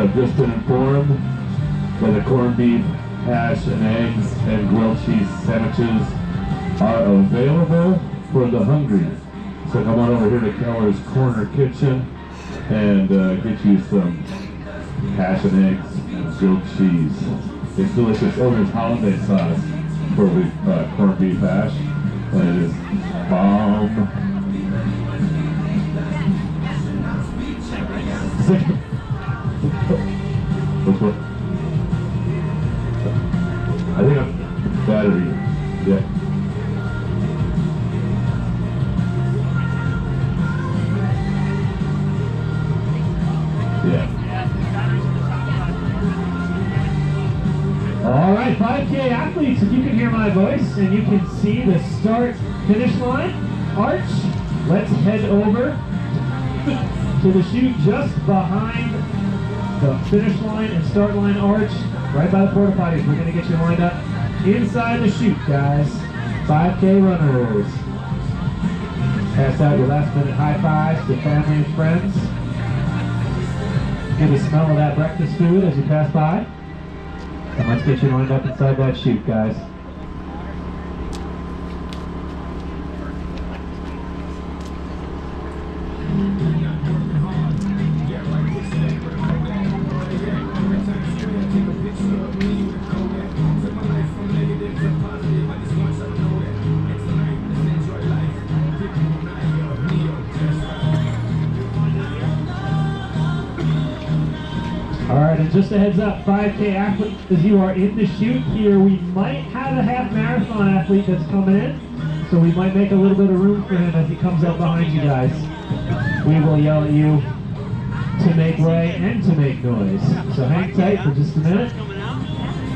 have just been informed that the corned beef, hash and eggs, and grilled cheese sandwiches are available for the hungry. So come on over here to Keller's Corner Kitchen and get you some hash and eggs and grilled cheese. It's delicious. Oh, there's holiday sauce for corned beef hash, and it is bomb. Which one? I think I'm battery. Yeah. Yeah. All right, 5K athletes, if you can hear my voice and you can see the start-finish line, arch, let's head over to the chute just behind the finish line and start line arch, right by the porta potties. We're going to get you lined up inside the chute, guys. 5K runners. Pass out your last minute high fives to family and friends. Get a smell of that breakfast food as you pass by. And let's get you lined up inside that chute, guys. Alright, and just a heads up, 5K athletes, as you are in the chute here, we might have a half marathon athlete that's coming in, so we might make a little bit of room for him as he comes up behind you guys. We will yell at you to make way and to make noise. So hang tight for just a minute.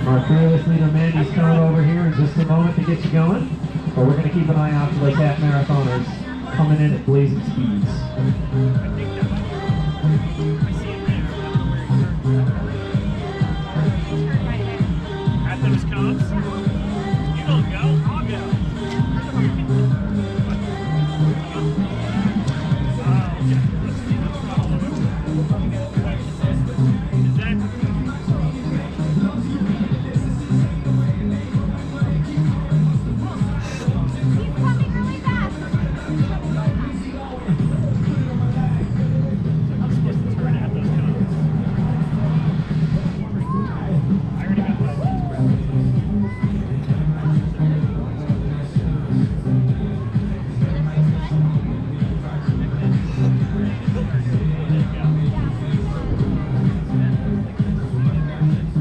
Our fearless leader Mandy's coming over here in just a moment to get you going, but we're going to keep an eye out for those half marathoners coming in at blazing speeds. After this comes, you don't go, I'll go.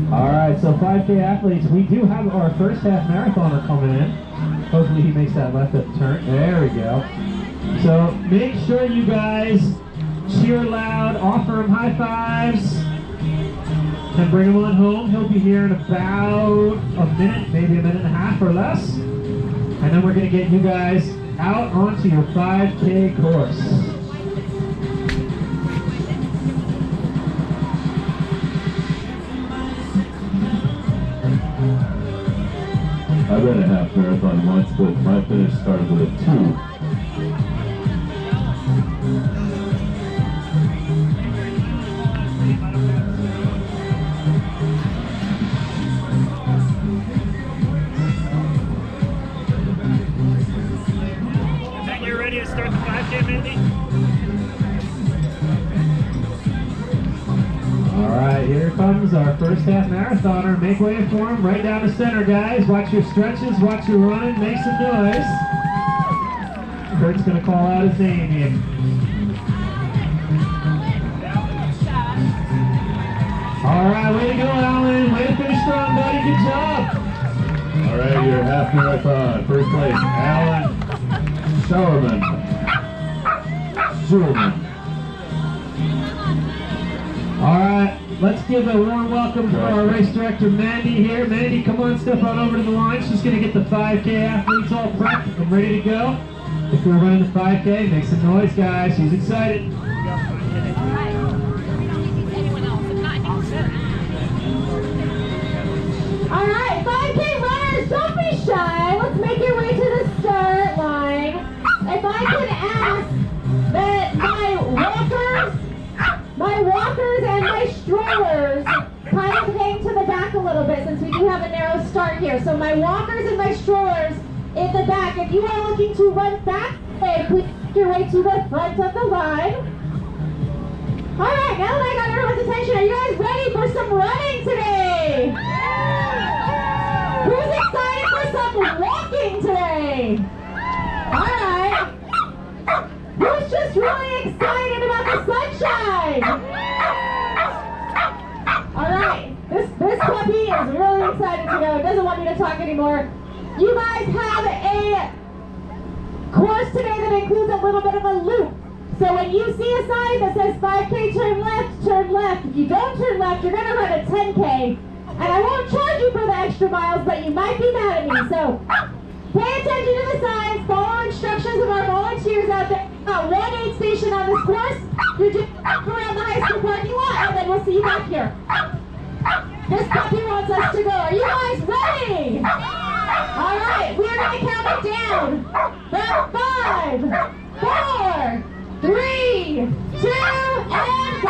Alright, so 5K athletes, we do have our first half marathoner coming in. Hopefully he makes that left up turn. There we go. So make sure you guys cheer loud, offer him high fives, and bring him on home. He'll be here in about a minute, maybe a minute and a half or less. And then we're going to get you guys out onto your 5K course. I ran a half marathon once, but my finish started with a 2. Think you're ready to start the 5K, Mindy? Alright, here comes our first half marathoner. Make way for him, right down the center, guys. Watch your stretches, watch your running, make some noise. Kurt's gonna call out his name here. Alright, way to go, Alan. Way to finish strong, buddy. Good job. Alright, your half marathon. First place, Alan Schulman. Alright, let's give a warm welcome for our race director, Mandy here. Mandy, come on, step on over to the line. She's going to get the 5K athletes all prepped and ready to go. If we're running the 5K, make some noise, guys. She's excited. Alright, 5K runners, don't be shy. Let's make your way to the start line. If I could ask that my walkers and my strollers kind of hang to the back a little bit since we do have a narrow start here. So my walkers and my strollers in the back. If you are looking to run back, please make your way to the front of the line. All right, now that I got everyone's attention, are you guys ready for some running today? Who's excited for some walking today? All right. Who's just really excited about the sunshine? All right. This puppy is really excited to go. It doesn't want me to talk anymore. You guys have a course today that includes a little bit of a loop. So when you see a sign that says 5K, turn left, turn left. If you don't turn left, you're going to run a 10K. And I won't charge you for the extra miles, but you might be mad at me. So pay attention to the signs, follow instructions of our volunteers out there. One aid station on this course. You're just around the high school parking lot, and then we'll see you back here. This puppy wants us to go. Are you guys ready? All right, we're going to count it down. From 5, 4, 3, 2, and go!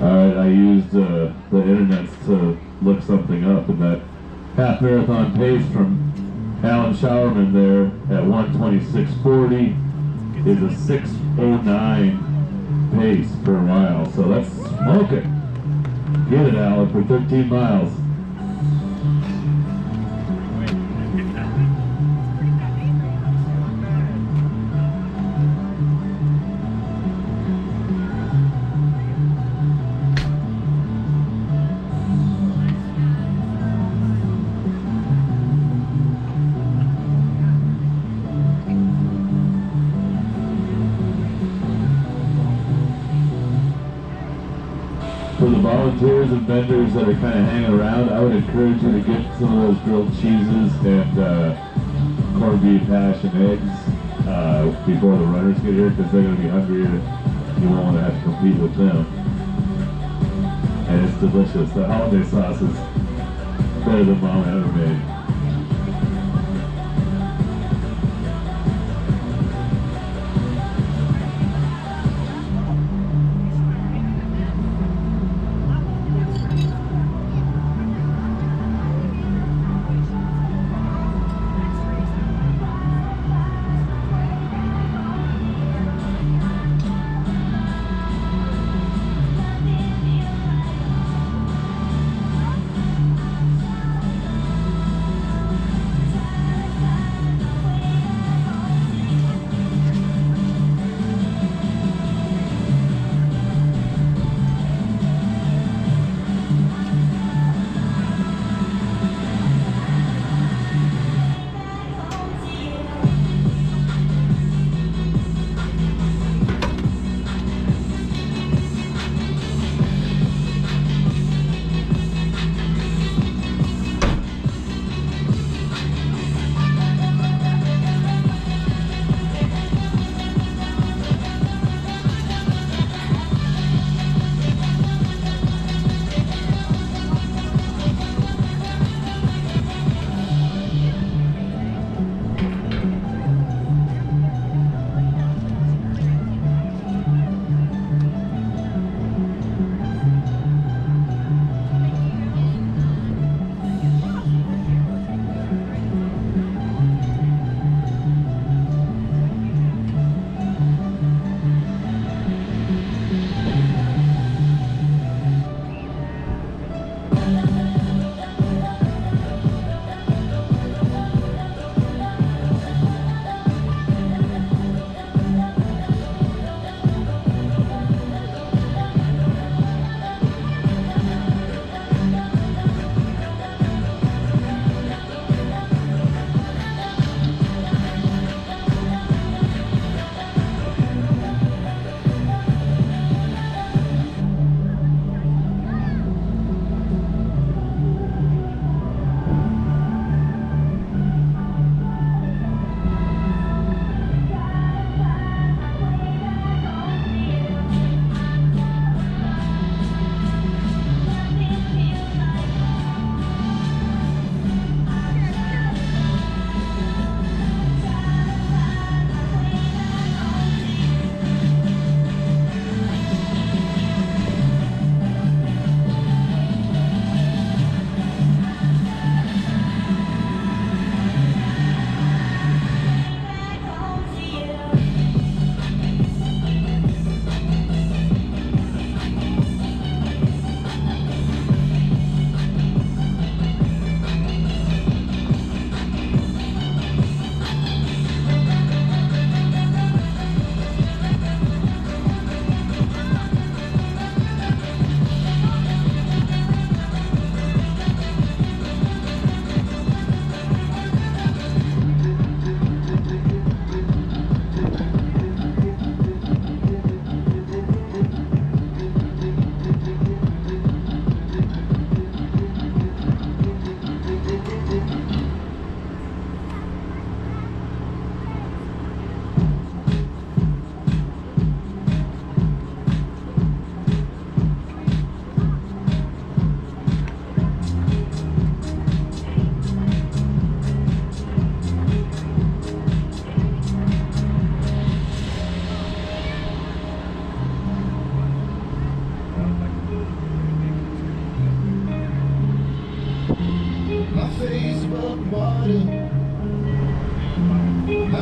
Alright. I used the internet to look something up, and that half marathon pace from Alan Showerman there at 1:26:40 is a 6:09 pace per mile. So that's smoking. Get it, Alan, for 13 miles. For the volunteers and vendors that are kind of hanging around, I would encourage you to get some of those grilled cheeses and corned beef hash and eggs before the runners get here, because they're going to be hungry and you won't want to have to compete with them. And it's delicious. The holiday sauce is better than Mom ever made.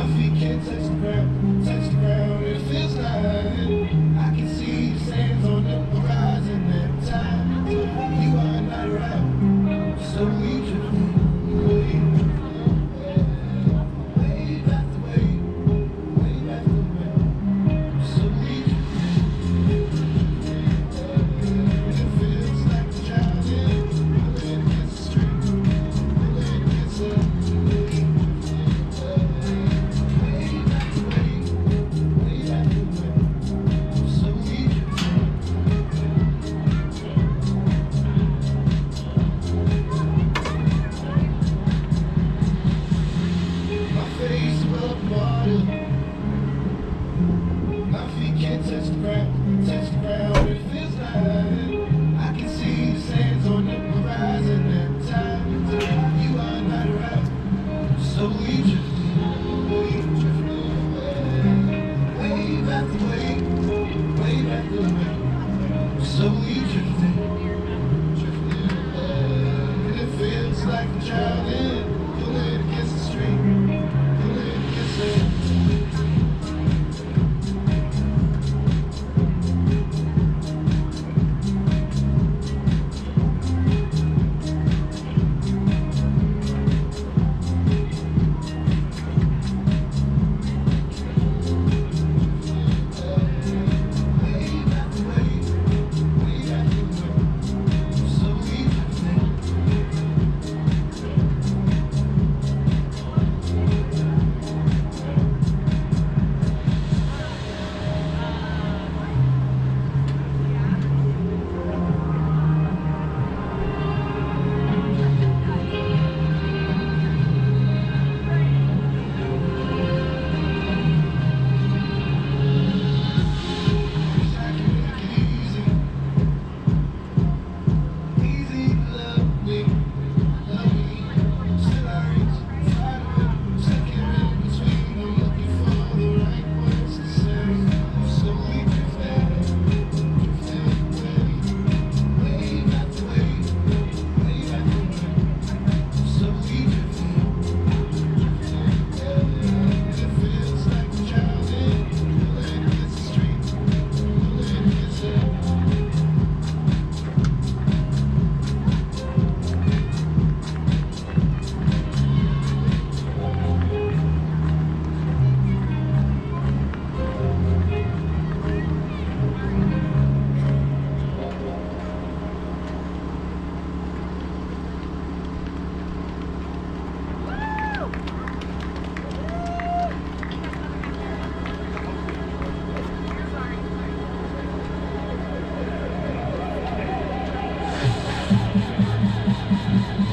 feet can't touch the ground, it feels like I can see the sands on the horizon at time. You are not around, so we drift away, wave after wave, wave after wave, so we drift away. It feels like we're drowning, pulling against the stream, pulling against the touch the ground, it feels like I can see the sands on the horizon at times. You are not around, so we drift away, wave after wave, wave after wave, so we drift away. It feels like I'm drowning, pulling against the stream, pulling against the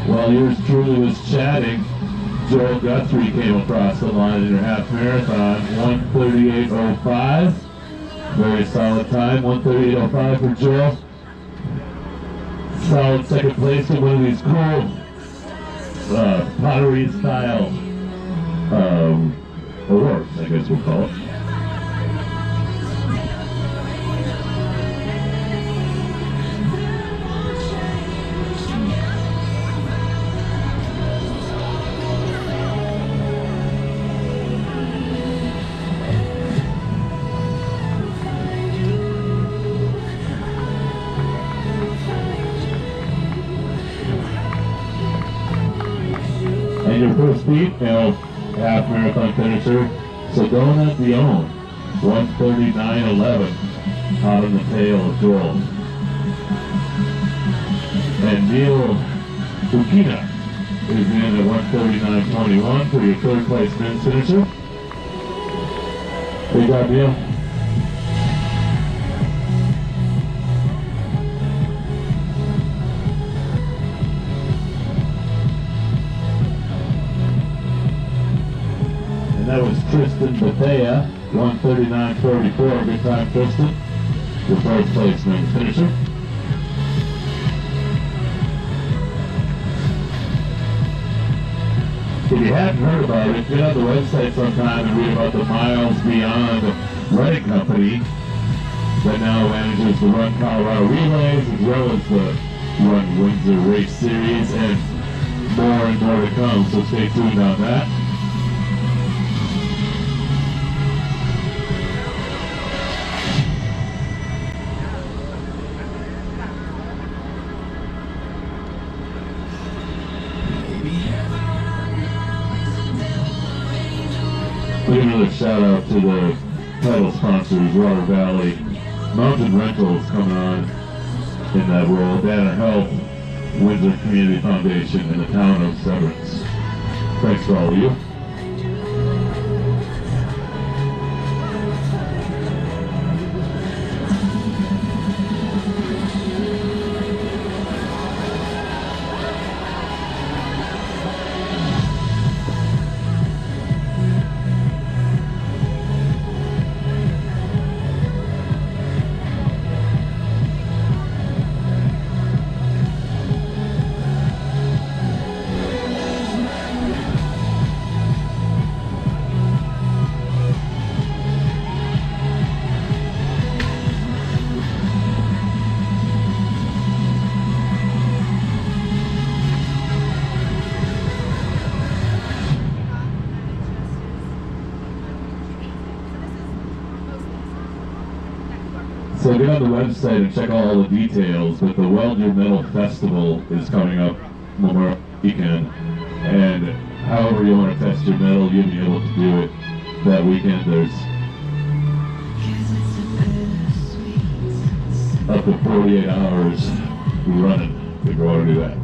While yours truly was chatting, Joel Guthrie came across the line in her half marathon, 1:38.05. Very solid time, 1:38.05 for Joel. Solid second place in one of these cool pottery style awards, I guess we'll call it. And your first female half marathon finisher, Sedona Dion, 1:39.11, hot on the tail of Joel. And Neil Ukina is in at 1:39.21 for your third place men's finisher. Good job, Neil. That was Tristan Bethea, 1:39.34. Good time, Tristan. Your first place men's finisher. If you hadn't heard about it, get on the website sometime and read about the Miles Beyond running company that now manages the Run Colorado Relays as well as the Run Windsor Race Series, and more to come, so stay tuned on that. give another shout out to the title sponsors, Water Valley, Mountain Rentals coming on in that role, Banner Health, Windsor Community Foundation, and the town of Severance. Thanks to all of you. So get on the website and check out all the details, but the Weld Your Metal Festival is coming up Memorial Weekend, and however you want to test your metal, you'll be able to do it that weekend. There's up to 48 hours running if you want to do that.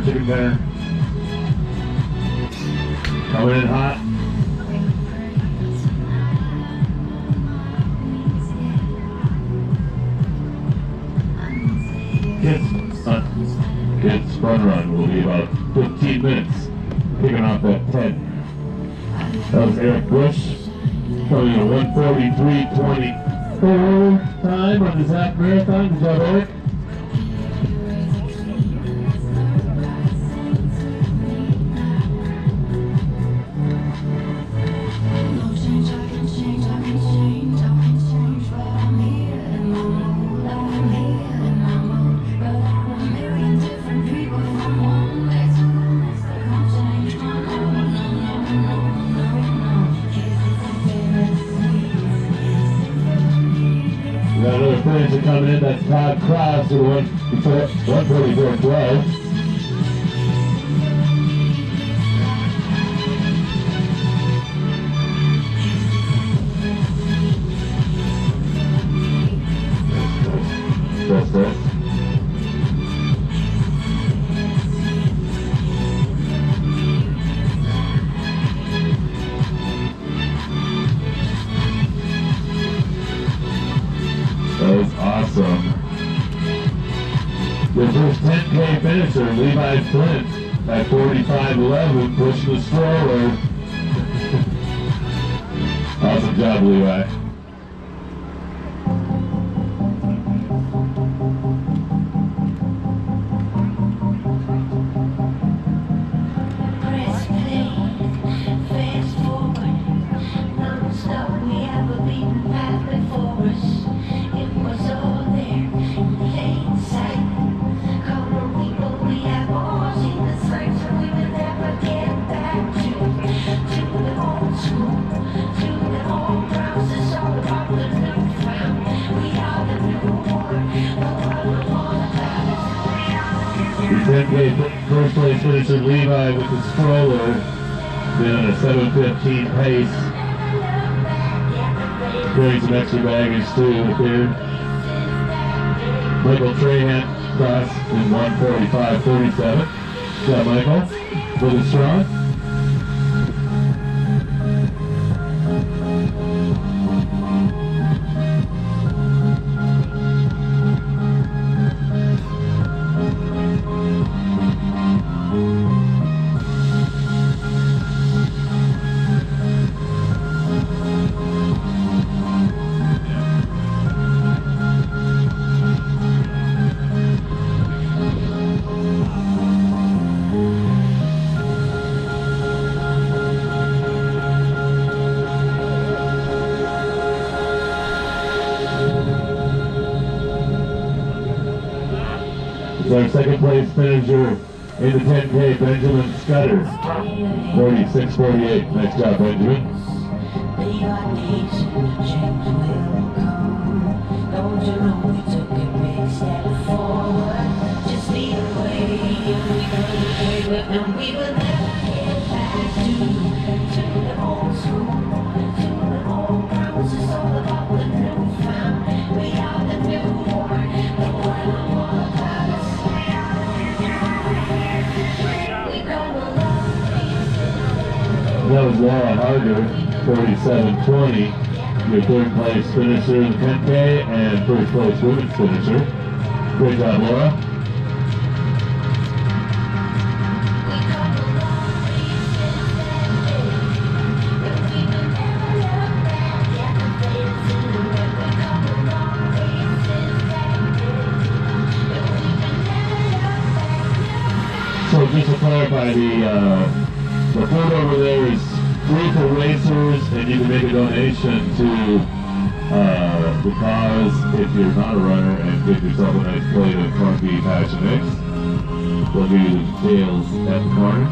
Chicken dinner. Coming in hot. Kids fun run will be about 15 minutes. Kicking off at 10. That was Eric Bush. Coming in a 1:43.24 time on the Zap Marathon. Good job, Eric. We got another finisher coming in, that's Todd Cross with 1:44.12. That's this. That was awesome. The first 10K finisher, Levi Flint, at 45.11, pushing the stroller. Awesome job, Levi. Press play, fast forward, non-stop, we have a beaten path before us. It was all there, in plain sight. Come on people, we have all seen the signs, and we will never get back to the old school, to the old grounds. It's all 10K first place finisher Levi with the stroller, been on a 7:15 pace. Carrying some extra baggage too here. Michael Trahan crossed in 1:45.37. Good job, Michael. Moving strong. Our second place finisher in the 10K, Benjamin Scudder, 46.48. Nice job, Benjamin. They are days change will come. Don't you know we took a big step forward? Just lead the way and we will never get back to the old school, to the old promises all about the new found. We are the newborn, the world all about us. That was Laura Harder, 47.20. Your third place finisher in the 10K and first place women's finisher. Great job, Laura. So just to clarify, the food over there is free for racers, and you can make a donation to the cause if you're not a runner and get yourself a nice plate of corned beef hash and eggs. They'll give you the details at the corner.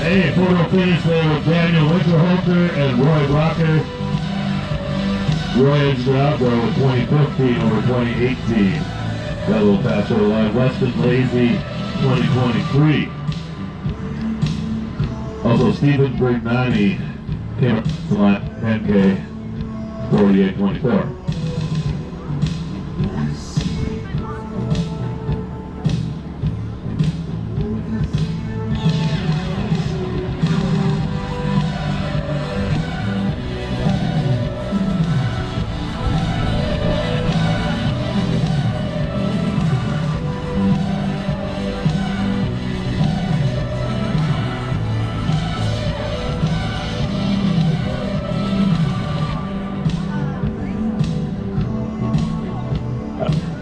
Hey, photo finish there with Daniel Winterhalter and Roy Blocker. Roy edged it out there with 2015 over 2018. Got a little faster line. Weston Lazy, 2023. Also, Stephen Brignani came up to the line 10K, 48.24.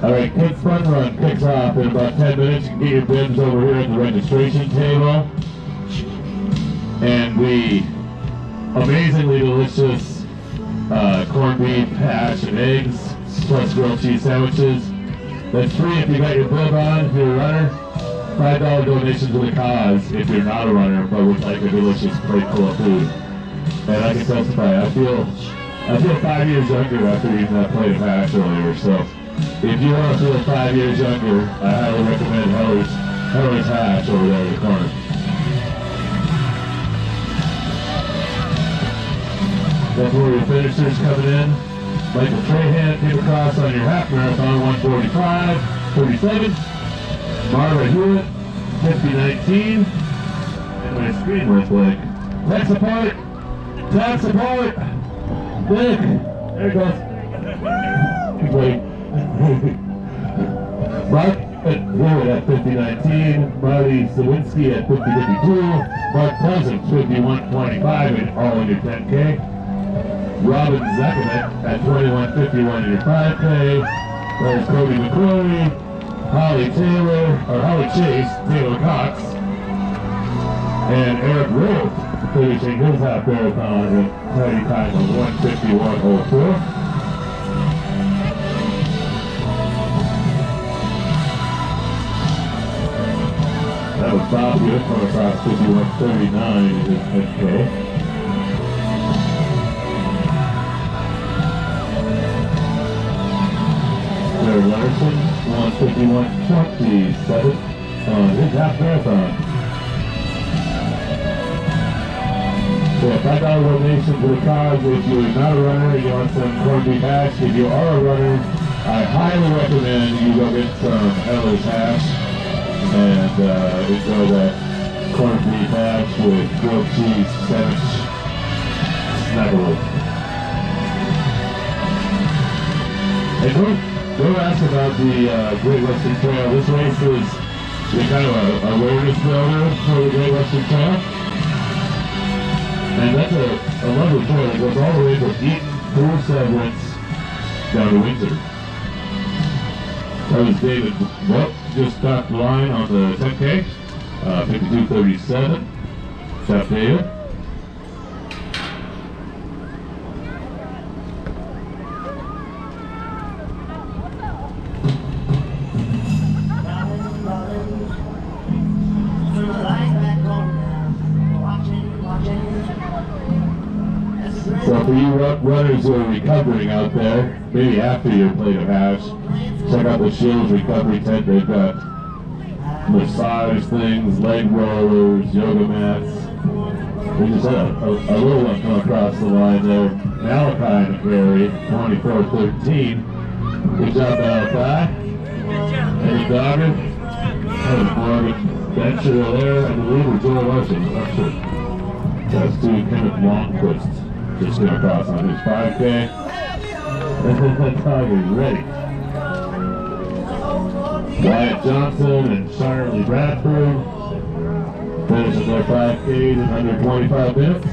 All right, Kids Fun Run kicks off in about 10 minutes. You can get your bibs over here at the registration table. And we amazingly delicious corned beef, hash, and eggs, plus grilled cheese sandwiches. That's free if you got your bib on, if you're a runner. $5 donation to the cause if you're not a runner, but would like a delicious plate full of food. And I can testify, I feel 5 years younger after eating that plate of hash earlier. So if you want to feel 5 years younger, I highly recommend Heller's Hash over there in the corner. That's where your finishers coming in. Michael Trahan came across on your half marathon, 1:45:37. Marva Hewitt, 50:19. And my screen went blank. Tech support! Tech support! Nick! There it goes. Wait. Mark Hewitt at 50:19. Marty Zawinski at 50:52. Mark Pleasant, 51:25, and all in your 10K. Robin Zakovic at 21:51 in your 5K. There's Cody McCrory, Holly Chase, Taylor Cox, and Eric Rowe finishing his half marathon at tidy time of 1:51:04. That was Bob Hewitt coming across 51:39 in his 10K. Jared Larson, 1:51:27 on his half marathon. So a $5 donation to the cause. If you're not a runner and you want some corned beef hash, if you are a runner, I highly recommend you go get some Ellis hash and enjoy that corned beef hash with grilled cheese sandwich. Snuggle. And don't ask about the Great Western Trail. This race is kind of an awareness builder for the Great Western Trail. And that's a lovely trail that goes all the way from Eaton through Severance down to Windsor. That was David Book, just got the line on the 10K, 52:37. Shout to you. So for you runners who are recovering out there, maybe after your plate of hash, check out the Shields Recovery Tent. They've got massage things, leg rollers, yoga mats. We just had a little one come across the line there. Malachi McGarry, 24:13. Good job, Malachi. And the dogger. That was Morgan Bencher there, I believe, or Joel Larson, I'm not sure. That's to Kenneth Longquist. Just came across on his 5K. And that dog is ready. Wyatt Johnson and Shirley Bradford finishing their 5Ks in under 25 minutes.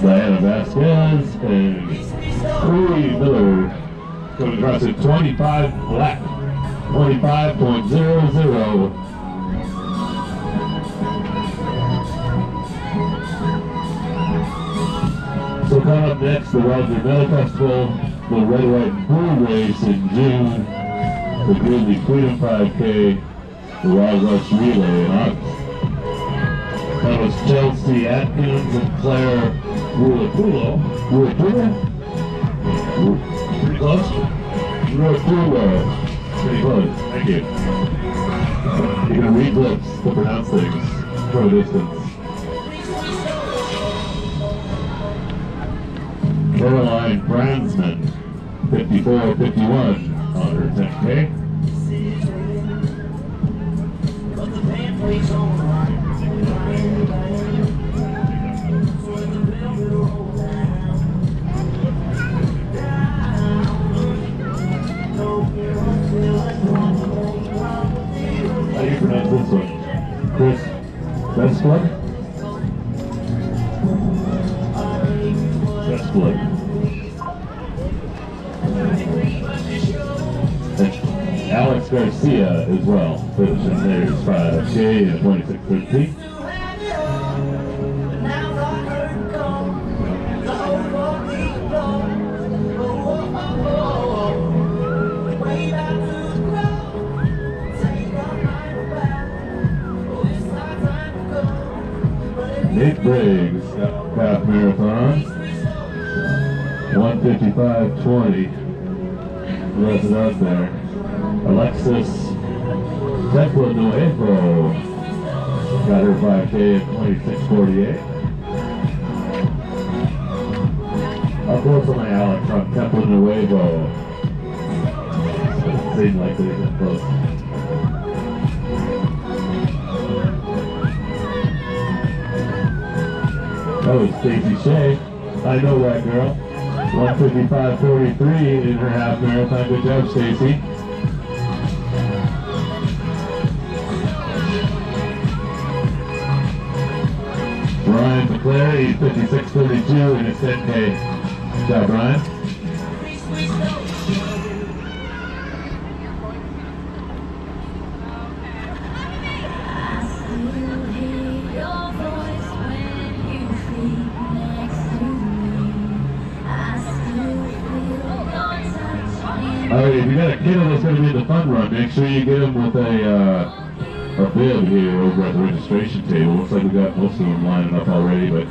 Diana Vasquez and Corey Miller coming across at 25 black, 25.00. So coming up next, the Roger Miller Festival, the Red, White, and Blue Race in June, the Grizzly Freedom 5K, the Wild Rush Relay in August. That was Chelsea Atkins and Claire Ruapulo. Pretty close? Ruapulo. Pretty close. Thank you. You're going to read lips to pronounce things from a distance. Caroline Bransman, 54:51 on her 10K. How do you pronounce this one? Chris Bestblood? Bestblood. And Alex Garcia as well, finishing their 5K at 26:13. Nate Briggs, half marathon, 1:55:20. Who else is out there? Alexis Templo Nuevo got her 5K at 26:48. How close am I, Alex, on Templo Nuevo? Doesn't seem like they're that close. That was Stacy Shea. I know that girl. 1:55:43 in her half marathon. Good job, Stacy. Brian McClary, 56:32 in his 10K. Good job, Brian. Alright, if you got a kiddo that's going to be in the fun run, make sure you get him with a bib here over at the registration table. Looks like we got most of them lining up already, but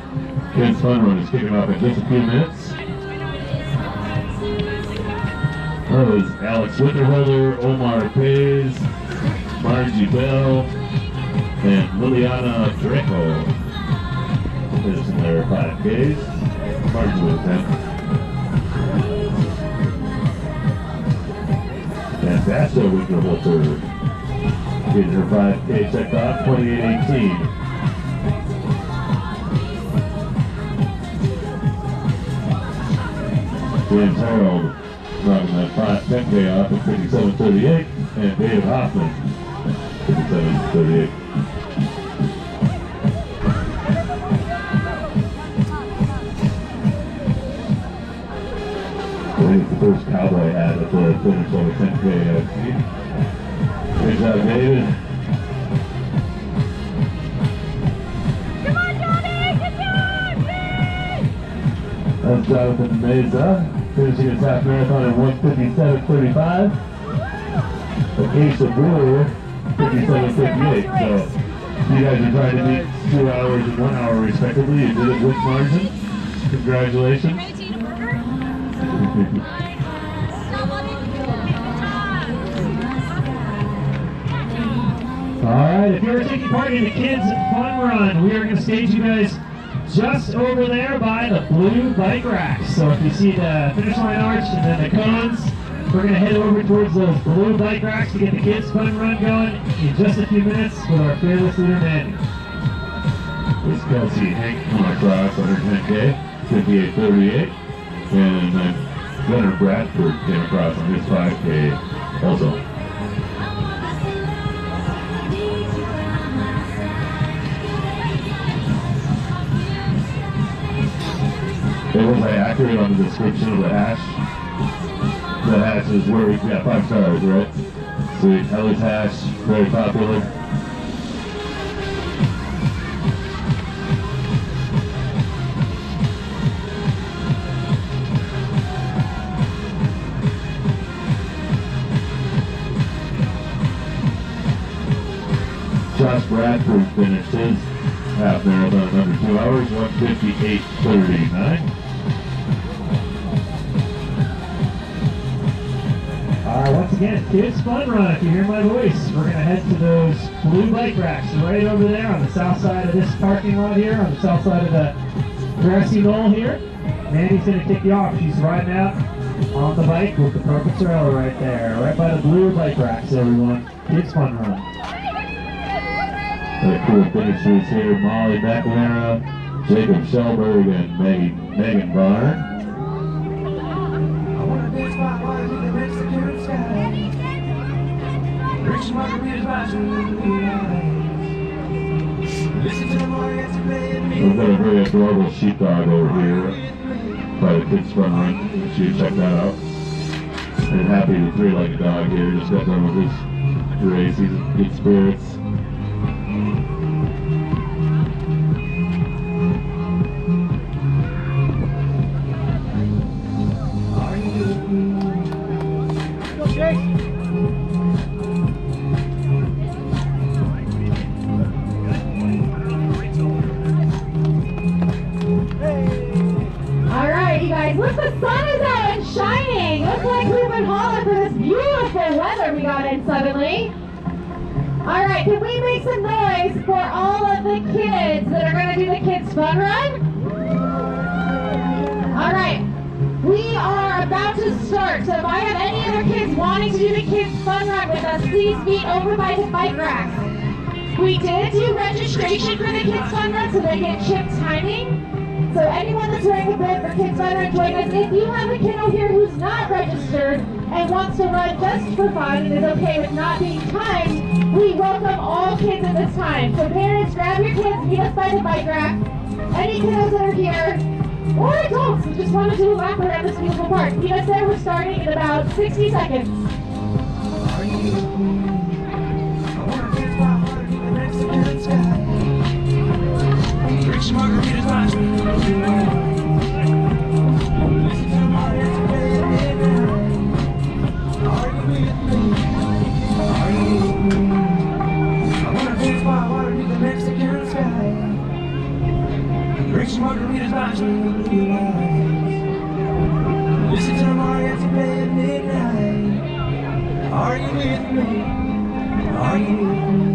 kids fun run is kicking off in just a few minutes. That was Alex Winterholder, Omar Pays, Margie Bell, and Liliana Draco. There's in their 5Ks. Margie with 10. And that's a Winterholder getting her 5K checked off, 28:18. James Harold knocking that 10K off at 57:38, and Dave Hoffman, 57:38. I think it's the first cowboy hat at the finish of a 10K I've seen. Good job, David. Come on, Johnny! Good job! Yay! That's Jonathan Meza, finishing his half marathon at 1:57:35. Acacia Brewer, 57:58. So you guys are trying to meet 2 hours and 1 hour respectively. You did it with margin. Congratulations. Alright, if you're taking part in the kids' fun run, we are going to stage you guys just over there by the blue bike racks. So if you see the finish line arch and then the cones, we're going to head over towards those blue bike racks to get the kids' fun run going in just a few minutes with our fearless leader, Mandy. This Kelsey Hank coming across on her 10K, 58:38. And then Gunnar Bradford came across on his 5K also. Was I accurate on the description of the hash? The hash is where we got 5 stars, right? Sweet. Ellie's hash, very popular. Josh Bradford finished his half marathon in under 2 hours, 1:58:39. Once again, kids fun run, if you hear my voice, we're going to head to those blue bike racks right over there on the south side of this parking lot here, on the south side of the grassy knoll here. Mandy's going to kick you off. She's riding out on the bike with the Professor right there, right by the blue bike racks, everyone. Kids fun run. The cool finishers here, Molly McNamara, Jacob Shelberg, and Megan Barn. We've got a very adorable sheepdog over here by the kids fun run. Make sure you check that out. And Happy the three-legged dog here just got done with his race. He's in good spirits. Alright, you guys, look, the sun is out and shining. Looks like we've been hauling for this beautiful weather we got in and suddenly. All right, can we make some noise for all of the kids that are going to do the Kids Fun Run? All right, we are about to start, so if I have any other kids wanting to do the Kids Fun Run with us, please be over by the bike racks. We did do registration for the Kids Fun Run so they get chip timing. So anyone that's wearing a bib for Kids Fun Run, join us. If you have a kiddo here who's not registered and wants to run just for fun and is okay with not being timed, we welcome all kids at this time. So parents, grab your kids, meet us by the bike rack. Any kiddos that are here, or adults who just want to do a lap around this beautiful park, meet us there. We're starting in about 60 seconds. Margaritas by blue lights. Listen to mariachi play at midnight. Are you with me? Are you with me?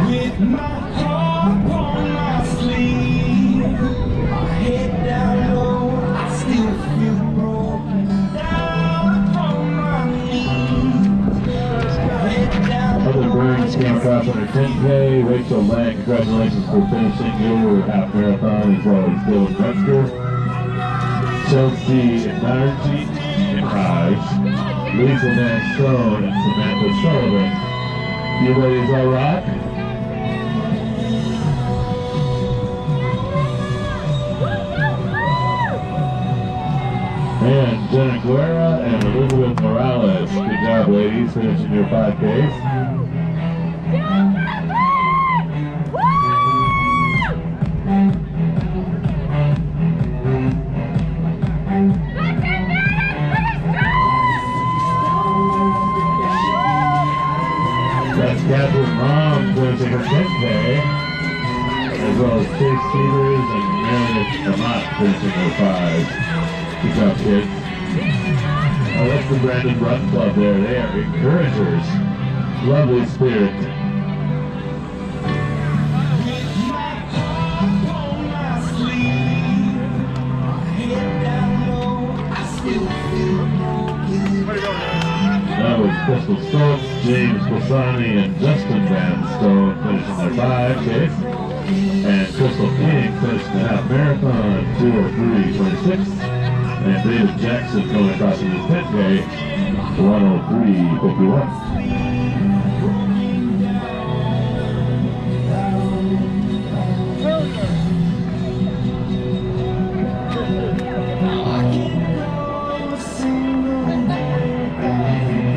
With my heart on my sleeve, my head down low, I still feel broken. Down on my knees, head down Other low. Burns came across under 10K. Rachel Lang, congratulations for finishing your half marathon, as well as Dylan Metzger. Chelsea Nargi and Raj, Lisa Manstone, and Samantha Sullivan. You ladies all rock? And Jenna Guerra and Elizabeth Morales. Good job, ladies, finishing your 5Ks. That's Catherine Mom finishing her 10K, as well as Chase Peters and Meredith Amat finishing her 5. Good job, kids. Oh, that's the Brandon Run Club there. They are encouragers. Lovely spirit. With my heart on my sleeve, my head down low, I still feel broken. That was Crystal Stokes, James Bassani, and Justin Van Stone finishing their 5Ks. And Crystal King finishing the half marathon, 2:03.26. And David Jackson going across in his 10K, 1:03.51.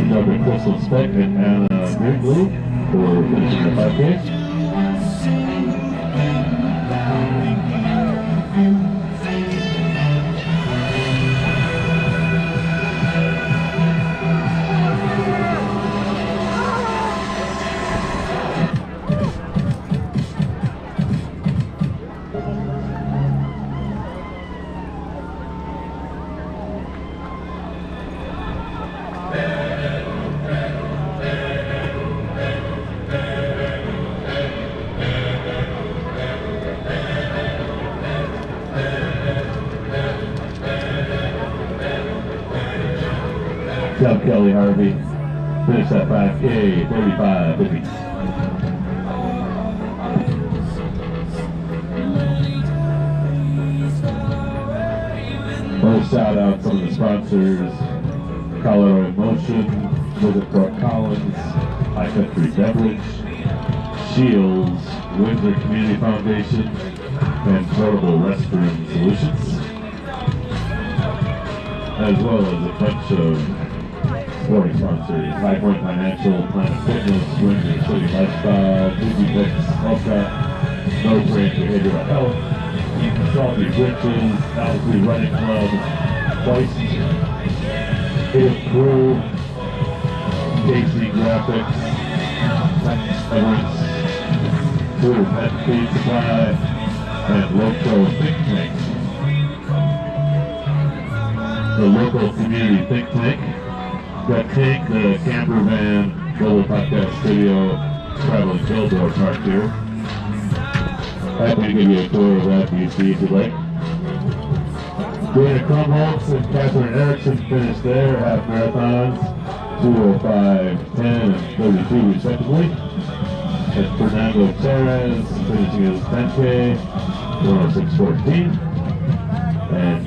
Number Crystal Speck and Anna Gridley for finishing the 5K. Job Kelly Harvey. Finish that 5K, 35:50. Want to shout out some of the sponsors: Colorado in Motion, Visit Fort Collins, High Country Beverage, Shields, Windsor Community Foundation, and Portable Restroom Solutions, as well as a bunch of sporting sponsors: High Point Financial, Planet Fitness, Windsor City Lifestyle, DigiFix, Ultra, No Brain Behavioral Health, Salty Britches, Altitude Running Club, Twice, Hidden Crew, KC Graphics, Everence, Food, Pet Feed Supply, and Local Think Tank. The local community think tank. Got Tank, the camper van, Global Podcast Studio, traveling billboard parked here. Happy to give you a tour of that DC if you'd like. Dana Krumholtz and Catherine Erickson finished their half marathons, 2:05, 10, and 32 respectively. And Fernando Perez finishing his 10K, 1:06:14. And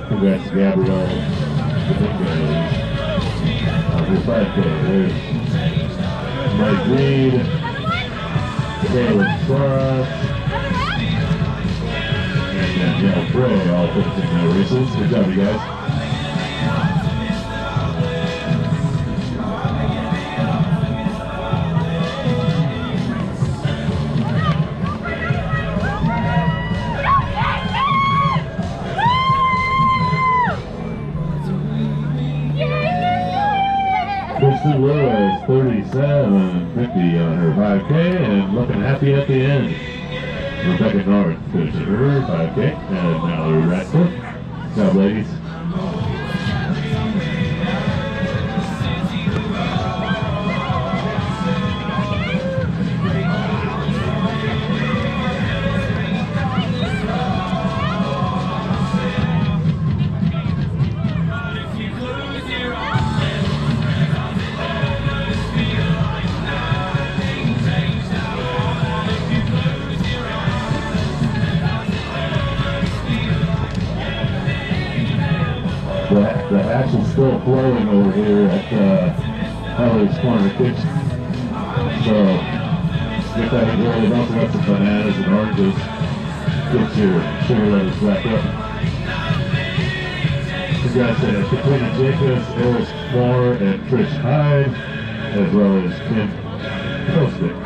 congrats to Gabrielle Dominguez on her 5K. There's Mike Reed, Caleb Soros, and Danielle Bray all finishing their races. Good job, you guys. Kristen Lewis, 37:50 on her 5K, and looking happy at the end. Rebecca North finishing her 5K, and Mallory Ratcliffe. Good job, ladies. The action is still flowing over here at Heller's Corner Kitchen. So, get that really bumping up some bananas and oranges. Get your sugar levels back up. Congrats to Katrina Jacobs, Eris Moore, and Trish Hyde, as well as Kim Kostick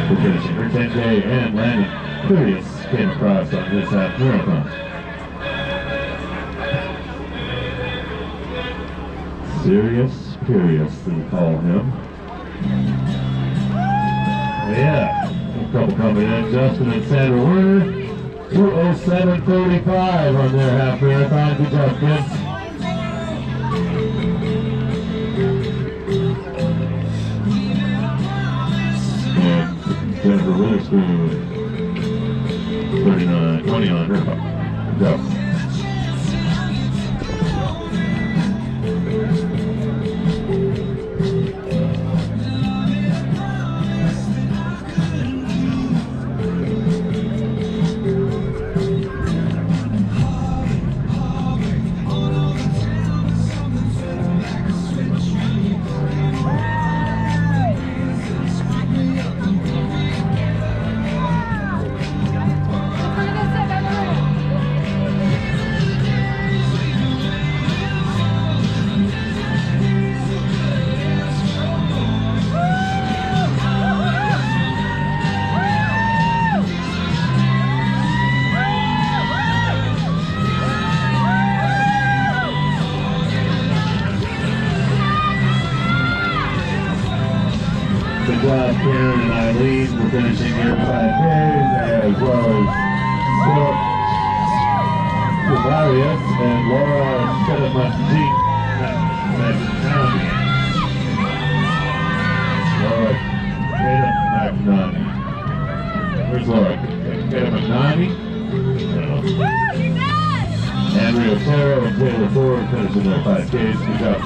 for finishing her 10K, and Landon Curious came across on this half marathon. Serious, Curious, we call him. Yeah, a couple coming in. Justin and Sandra Werner, 2:07:35 on their half marathon. Good job, kids. And Jennifer Witherspoon, 39:20 on her. Good job. Good job, Karen and Eileen, for finishing your 5Ks, as well as Savarius and Laura Shedamasi. Laura Shedamasi. Where's Laura? Shedamasi? Andrea Otero and Taylor Ford finishing their 5Ks. Good job.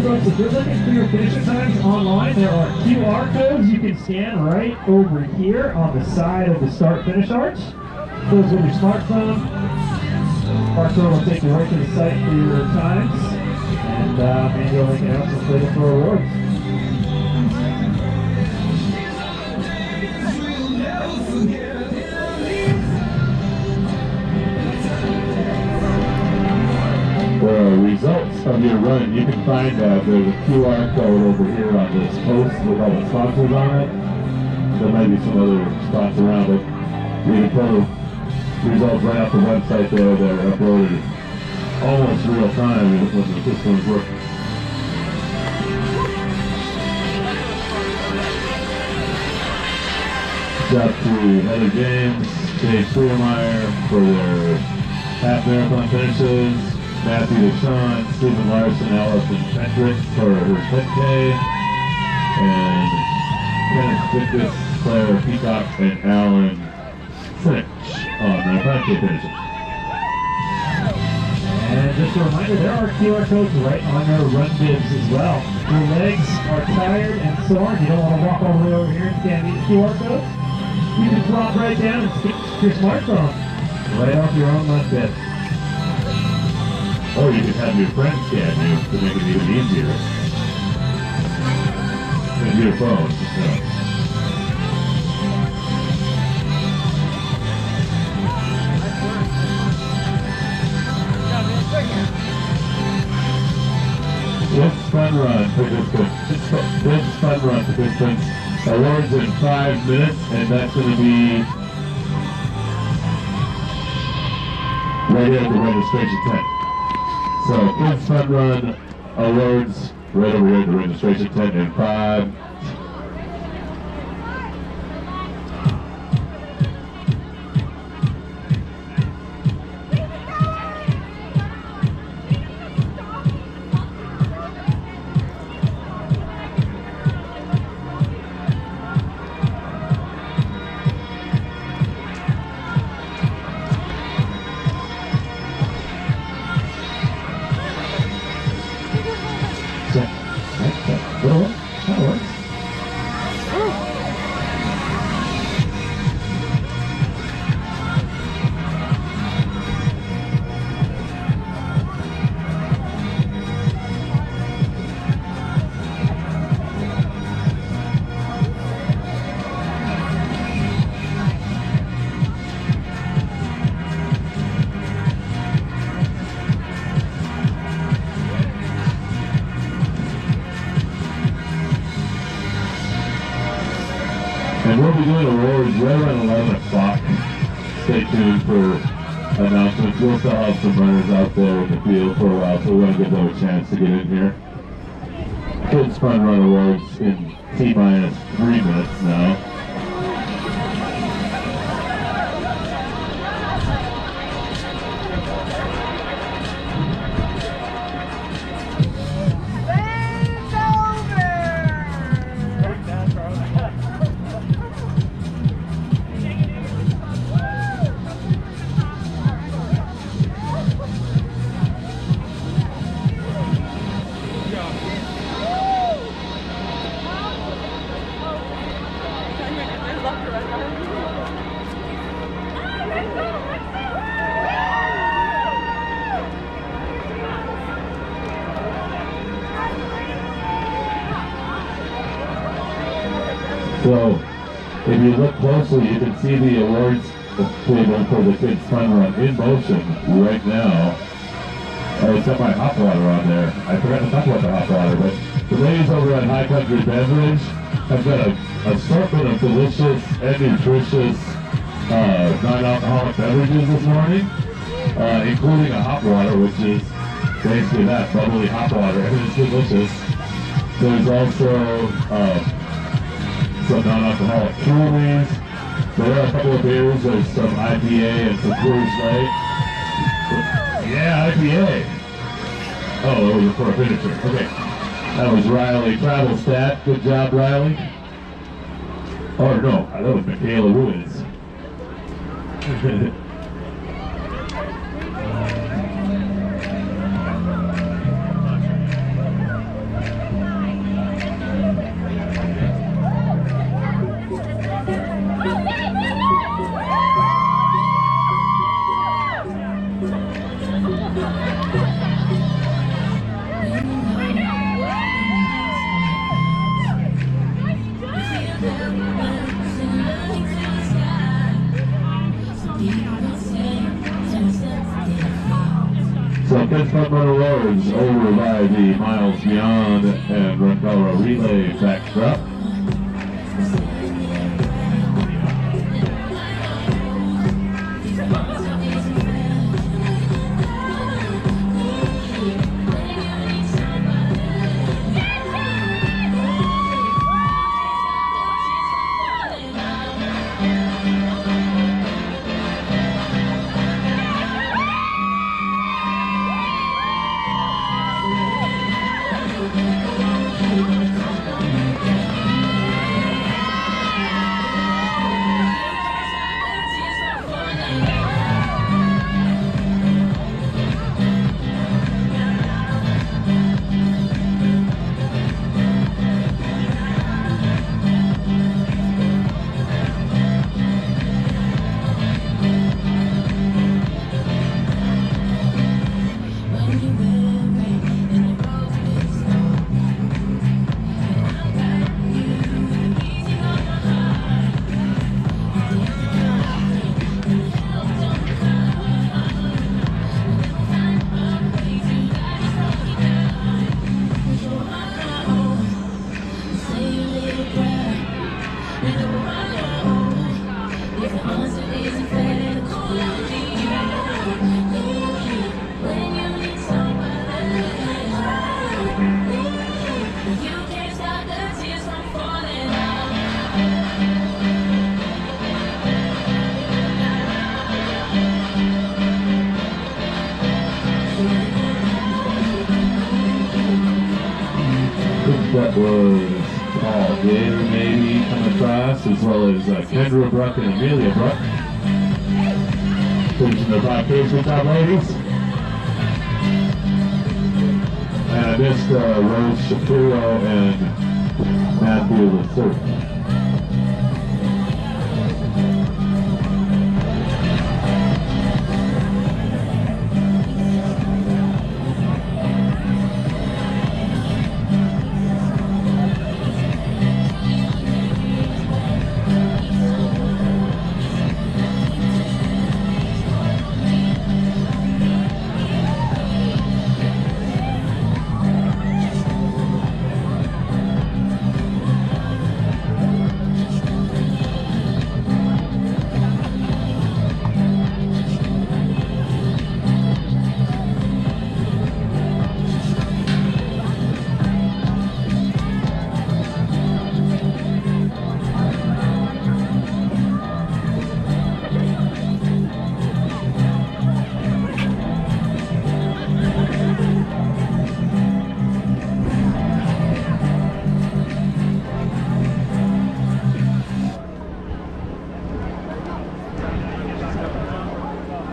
folks, if you're looking for your finishing times online, there are QR codes you can scan right over here on the side of the start-finish arch. Those with your smartphone. Barcode will take you right to the site for your times. And maybe you'll link it out some later for awards. The results of your run, you can find there's a QR code over here on this post with all the sponsors on it. There might be some other spots around it. You can pull the results right off the website there. They're uploaded almost real time when the systems work. Shout out to Heather James, Jay Schleiermeyer for their half marathon finishes. Matthew DeShawn, Stephen Larson, Allison Patrick for her 10K, and Kenneth Vickus, Claire Peacock, and Alan Finch on their 5K finishes. And just a reminder, there are QR codes right on your run bibs as well. Your legs are tired and sore, and you don't want to walk all the way over here and scan these QR codes. You can drop right down and stick your smartphone right off your own run bib. Or you can have your friend scan you to make it even easier. With your phone. This fun run participants, awards in 5 minutes, and that's going to be right here at the registration tent. So, Kids Fun Run awards right over here at the registration tent in 5. That works. And we'll be doing awards right around 11 o'clock. Stay tuned for announcements. We'll still have some runners out there in the field for a while, so we want to give them a chance to get in here. Kids Fun Run Awards in T-minus 3 minutes now. So, if you look closely, you can see the awards table for the Kids Fun Run in motion right now. Oh, it's got my hot water on there. I forgot to talk about the hot water, but the ladies over at High Country Beverage have got an assortment of delicious and nutritious non-alcoholic beverages this morning, including a hot water, which is basically that, bubbly hot water, and it's delicious. There's also some non-alcoholic Trulies. There are a couple of beers. There's some IPA and some Coors Light. Yeah, IPA. Oh, it was for a finisher. Okay. That was Riley Travelstat. Good job, Riley. Oh, no. That was Michaela Ruiz. Kids Fun Run Awards over by the Miles Beyond and Run Colorado Relay backdrop. That was Paul Gator maybe coming across, as well as Kendra Bruck and Amelia Bruck. Finishing their 5Ks with top ladies. And I missed Rose Shapiro and Matthew LeSert.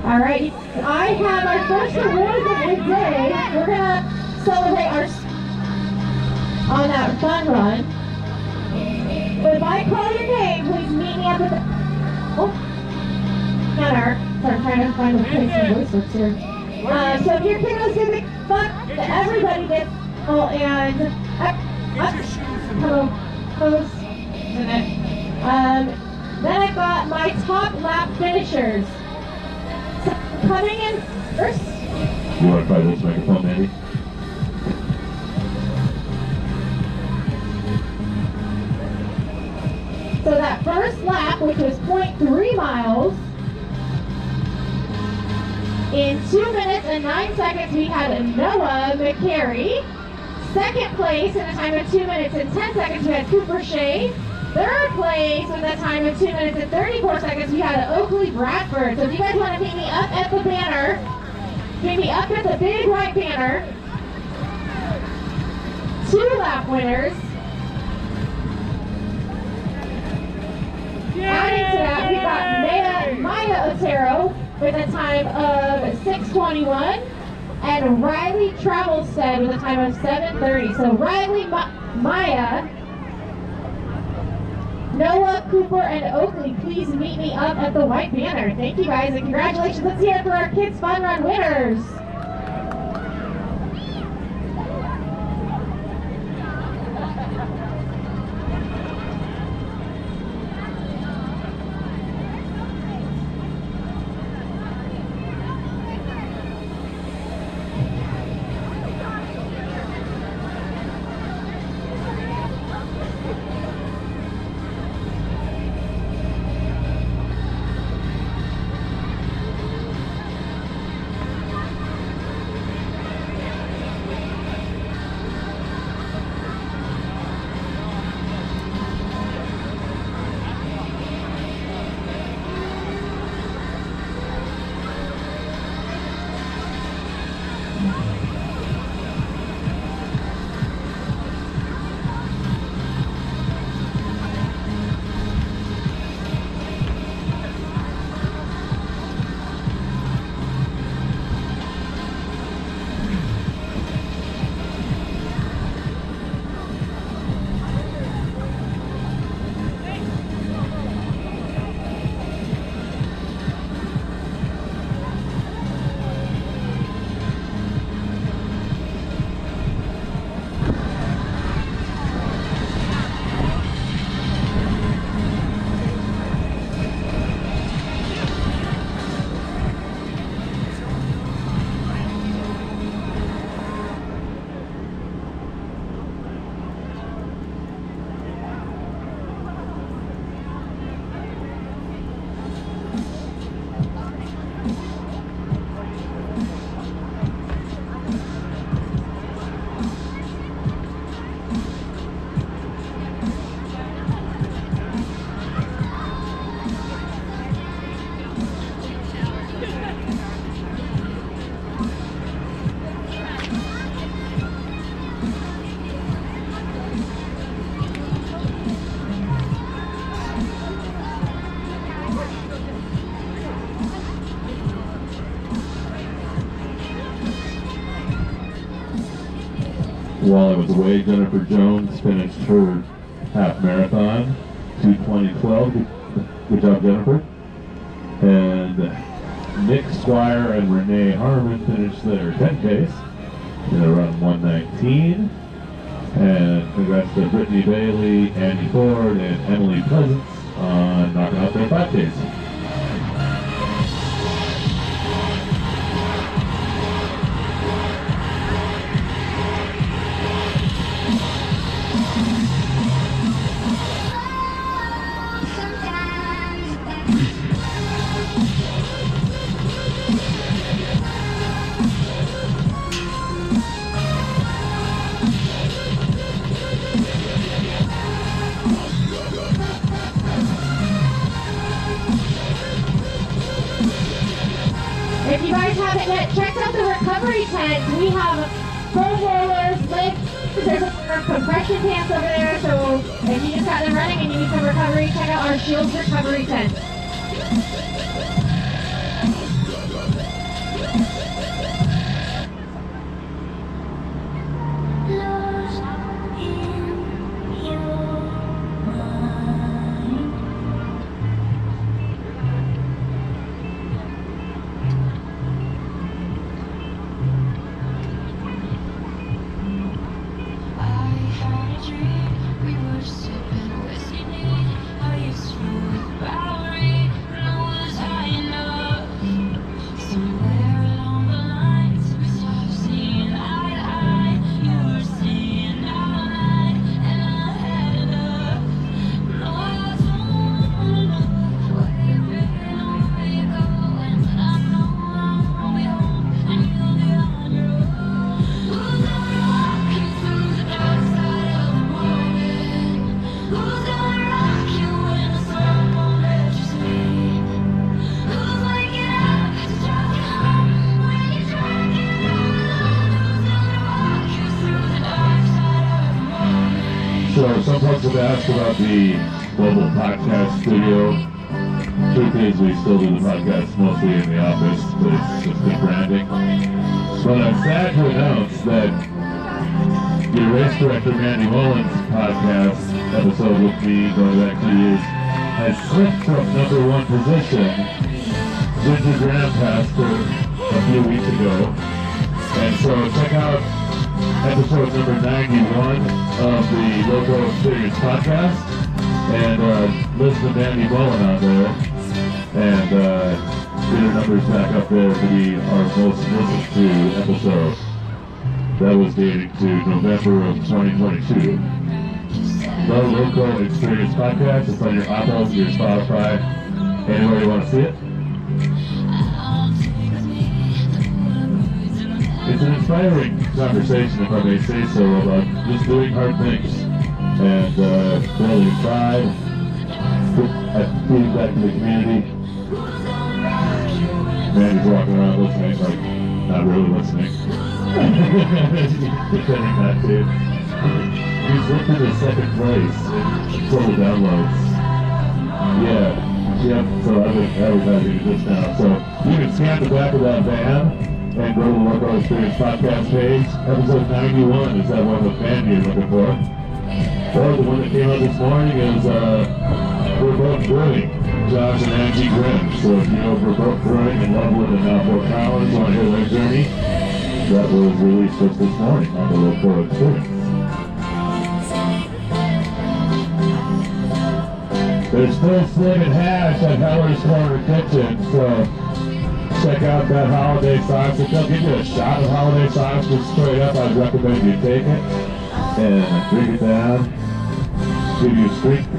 All right, I have our first award of the day. We're gonna celebrate our on that fun run. But if I call your name, please meet me up at the counter. So I'm trying to find a place for voice works here. So if your kid was gonna fun, everybody gets and hello, close. Then I've got my top lap finishers. Coming in first. You want to try this microphone, Mandy? So that first lap, which was 0.3 miles, in 2 minutes and 9 seconds, we had Noah McCary. Second place in a time of 2 minutes and 10 seconds, we had Cooper Shea. Third place with a time of 2 minutes and 34 seconds, we had Oakley Bradford. So if you guys want to meet me up at the banner, meet me up at the big white banner. 2 lap winners. Adding to that, we got Maya Otero with a time of 6:21 and Riley Travelstead with a time of 7:30. So Riley, Maya, Noah, Cooper, and Oakley, please meet me up at the white banner. Thank you guys and congratulations. Let's hear it for our Kids Fun Run winners. while I was away. Jennifer Jones finished her half marathon, 2:20:12. Good job, Jennifer. And Nick Squire and Renee Harmon finished their 10Ks in around 1:19. And congrats to Brittany Bailey, Andy Ford, and Emily Pleasance on knocking out their 5Ks. If you guys haven't yet checked out the recovery tent, we have foam rollers, lifts, there's a compression pants over there, so if you just got them running and you need some recovery, check out our Shields recovery tent. Lost in your mind. I had a dream, we were sipping whiskey neat. I used to with Bowery, and I was high enough. Somewhere along the lines, we stopped seeing eye to eye. You were staying out all night, and I had enough. No, I don't wanna know where you've been or where you're going, but I know I'll be home, and you'll be on your own. Who's gonna walk you through the dark side of the morning? Who's gonna rock you when the sun won't let you sleep? Who's waking up to drive you home when you're driving all alone? Who's gonna walk you through the dark side of the morning? So some folks have asked about the mobile podcast studio. Truth is, we still do the podcast mostly in the office, but it's just good branding. But I'm sad to announce that your race director Mandy Mullins podcast episode with me going back 2 years has slipped from #1 position. Ginger Graham passed her a few weeks ago. And so check out episode number 91 of the Local Experience podcast, and listen to Mandy Mullen on there, and get her numbers back up there to be our most listened to episode. That was dating to November of 2022. The Local Experience podcast. It's on your Apple, your Spotify, anywhere you want to see it. It's an inspiring conversation, if I may say so, about just doing hard things and building pride, feeding back to the community. Mandy's walking around listening, like, not really listening. Pretending not to. He's lifted to second place in total downloads. Yeah, so I've been advertising it just now. So you can scan the back of that van and go to the Local Experience podcast page. Episode 91 is that one with Mandy you're looking for. Or the one that came out this morning is We're Both Brewing, Josh and Angie Grimm. So if you know We're Both Brewing in Loveland and now Fort Collins, want to hear their journey, that was released just this morning on the Local Experience. There's still Slim and Hash at Heller's Corner Kitchen, so check out that holiday sauce. If they'll give you a shot of holiday sauce just straight up, I'd recommend you take it and drink it down, give you strength.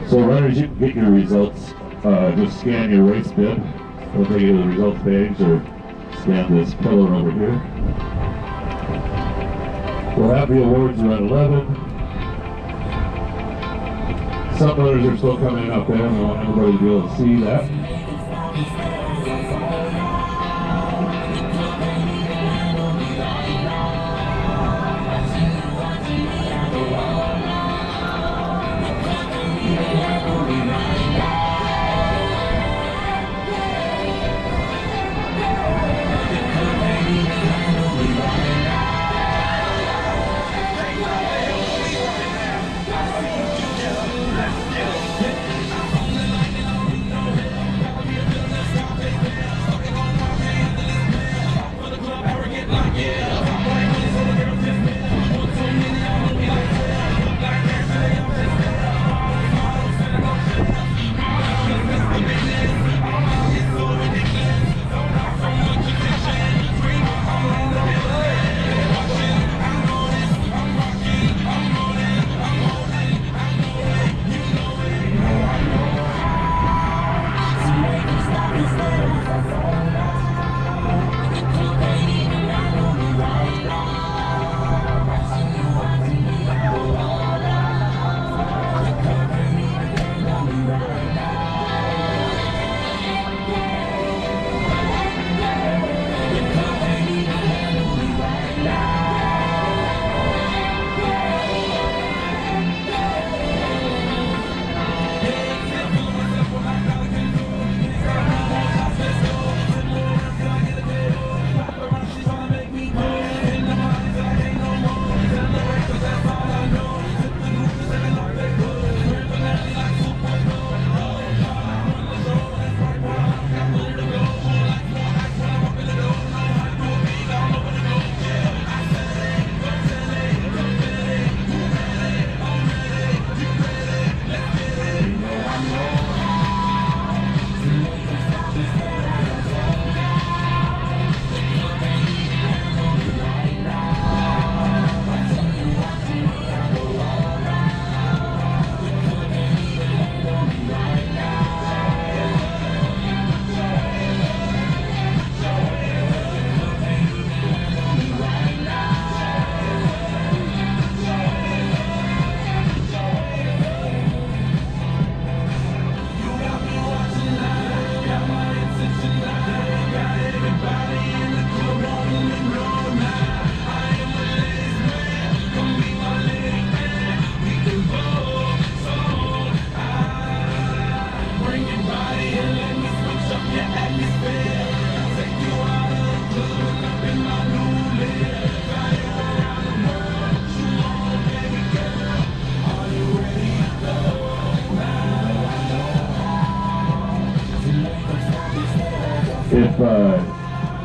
So runners, you can get your results. Just scan your race bib. We'll take you to the results page or scan this pillar over here. We'll have the awards around 11. Some runners are still coming up there, and I want everybody to be able to see that.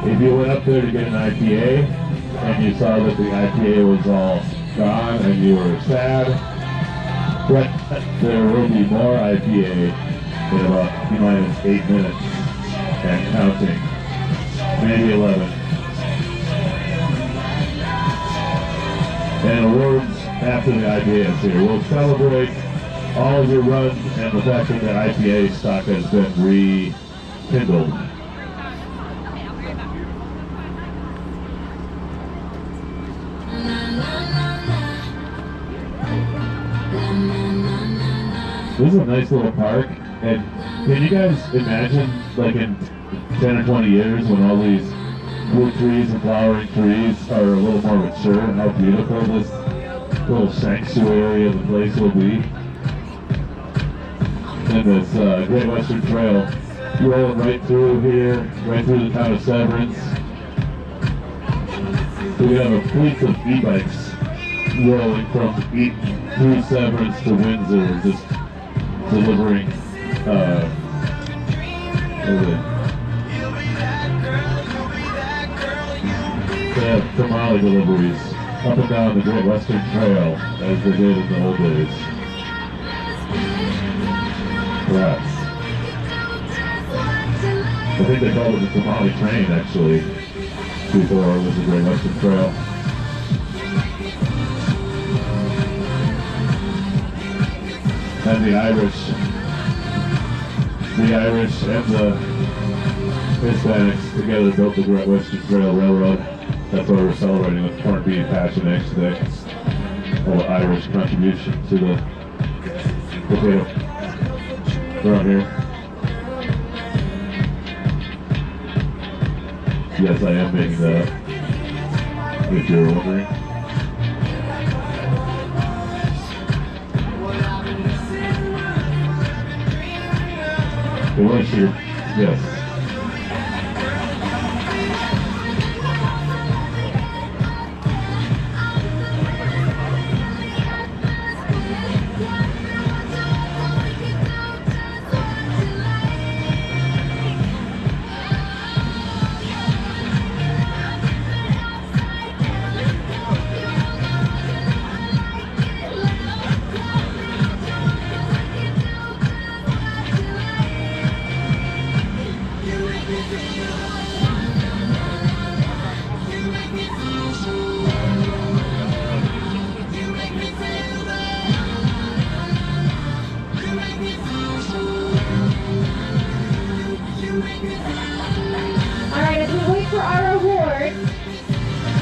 If you went up there to get an IPA and you saw that the IPA was all gone and you were sad, but there will be more IPA in about T-8 minutes and counting, maybe 11. And awards after the IPA is here. We'll celebrate all of your runs and the fact that the IPA stock has been rekindled. This is a nice little park, and can you guys imagine, like in 10 or 20 years, when all these fruit trees and flowering trees are a little more mature, and how beautiful this little sanctuary of the place will be? And this Great Western Trail rolling right through here, right through the town of Severance. We have a fleet of e-bikes rolling from through Severance to Windsor, just delivering they have tamale deliveries up and down the Great Western Trail as they did in the old days. Perhaps. I think they called it the tamale train actually before it was the Great Western Trail. and the Irish and the Hispanics together built the Great Western Trail Railroad. That's what we're celebrating with corned beef, hash, and eggs today. A little Irish contribution to the potato. They're on here. Yes, I am making that up, if you're wondering. It was here, yes. Alright, as we wait for our awards,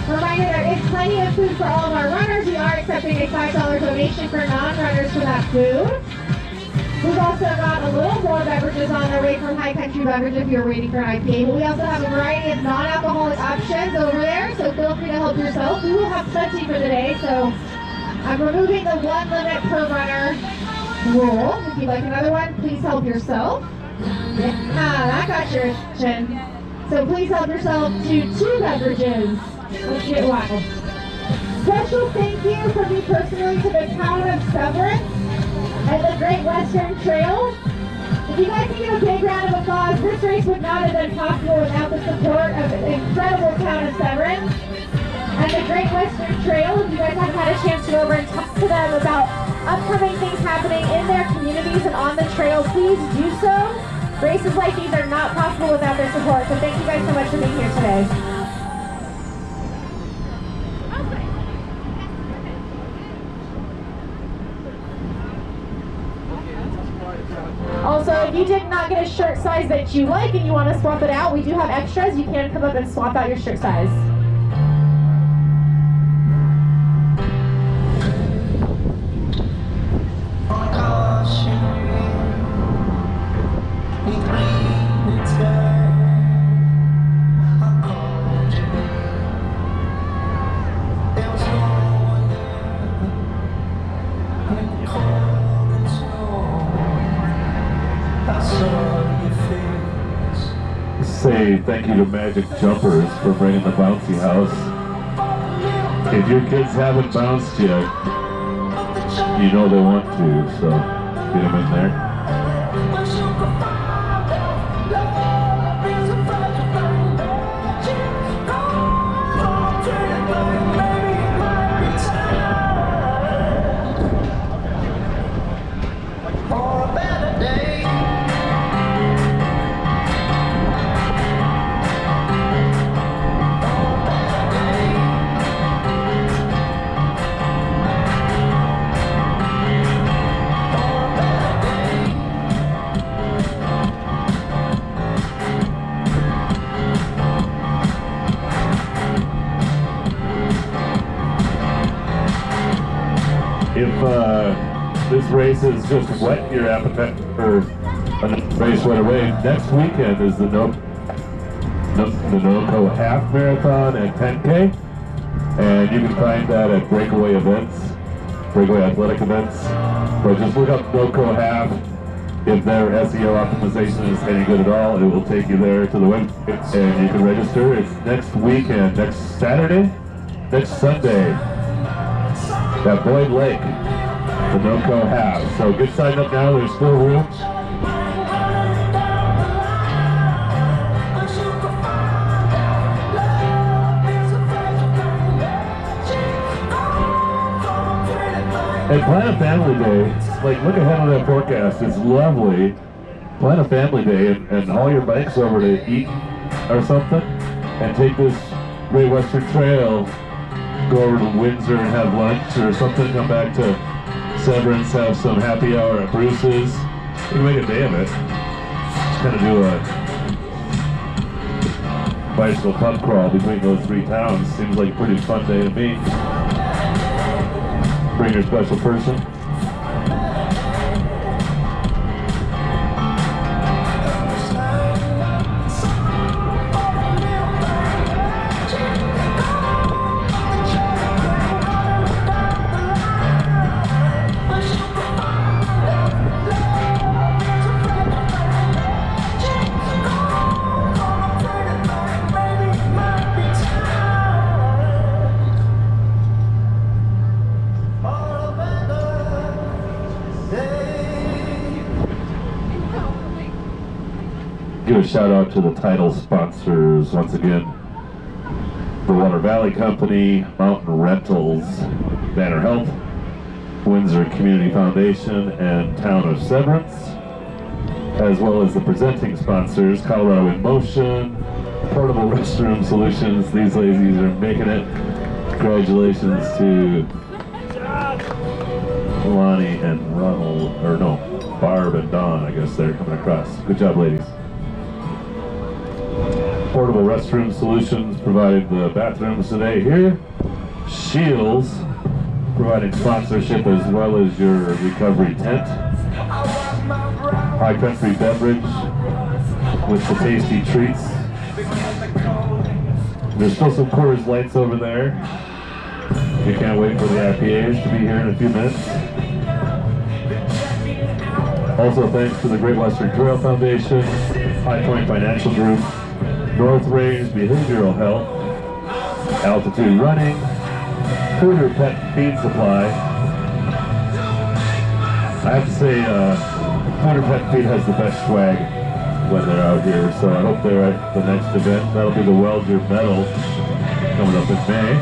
reminder there is plenty of food for all of our runners. We are accepting a $5 donation for non-runners for that food. We've also got a little more beverages on their way from High Country Beverage if you're waiting for an IPA. But we also have a variety of non-alcoholic options over there, so feel free to help yourself. We will have plenty for the day, so I'm removing the 1 limit per runner rule. If you'd like another one, please help yourself. That got your attention. So please help yourself to 2 beverages. Let's get wild. Special thank you from me personally to the town of Severance and the Great Western Trail. If you guys can give a big round of applause, this race would not have been possible without the support of the incredible town of Severance and the Great Western Trail. If you guys haven't had a chance to go over and talk to them about upcoming things happening in their communities and on the trail, please do so. Races like these are not possible without their support, so thank you guys so much for being here today. Also, if you did not get a shirt size that you like and you want to swap it out, we do have extras. You can come up and swap out your shirt size. Say thank you to Magic Jumpers for bringing the bouncy house. If your kids haven't bounced yet, you know they want to, so get them in there. If this race has just whet your appetite for a race right away, next weekend is the NOCO Half Marathon and 10K, and you can find that at Breakaway Events, Breakaway Athletic Events. But just look up NOCO Half. If their SEO optimization is any good at all, it will take you there to the website, and you can register. It's next weekend, next Saturday, next Sunday, at Boyd Lake, the NOCO Half. So get signed up now, there's still room. And plan a family day. Like, look ahead on that forecast. It's lovely. Plan a family day and haul your bikes over to eat or something, and take this Great Western Trail. Go over to Windsor and have lunch or something. Come back to Severance have some happy hour at Bruce's. We can make a day of it. Kind of do a bicycle pub crawl between those three towns. Seems like a pretty fun day to me. Bring your special person. Give a shout out to the title sponsors once again. The Water Valley Company, Mountain Rentals, Banner Health, Windsor Community Foundation, and Town of Severance, as well as the presenting sponsors, Colorado in Motion, Portable Restroom Solutions. These ladies are making it. Congratulations to Lonnie and Ronald, or no, Barb and Dawn, I guess they're coming across. Good job, ladies. Portable Restroom Solutions provided the bathrooms today here. Shields providing sponsorship as well as your recovery tent. High Country Beverage with the tasty treats. There's still some Coors Lights over there. You can't wait for the IPAs to be here in a few minutes. Also thanks to the Great Western Trail Foundation, High Point Financial Group, North Range Behavioral Health, Altitude Running, Hooter Pet Feed Supply. I have to say, Hooter Pet Feed has the best swag when they're out here, so I hope they're at the next event. That'll be the Weld Your Medal coming up in May.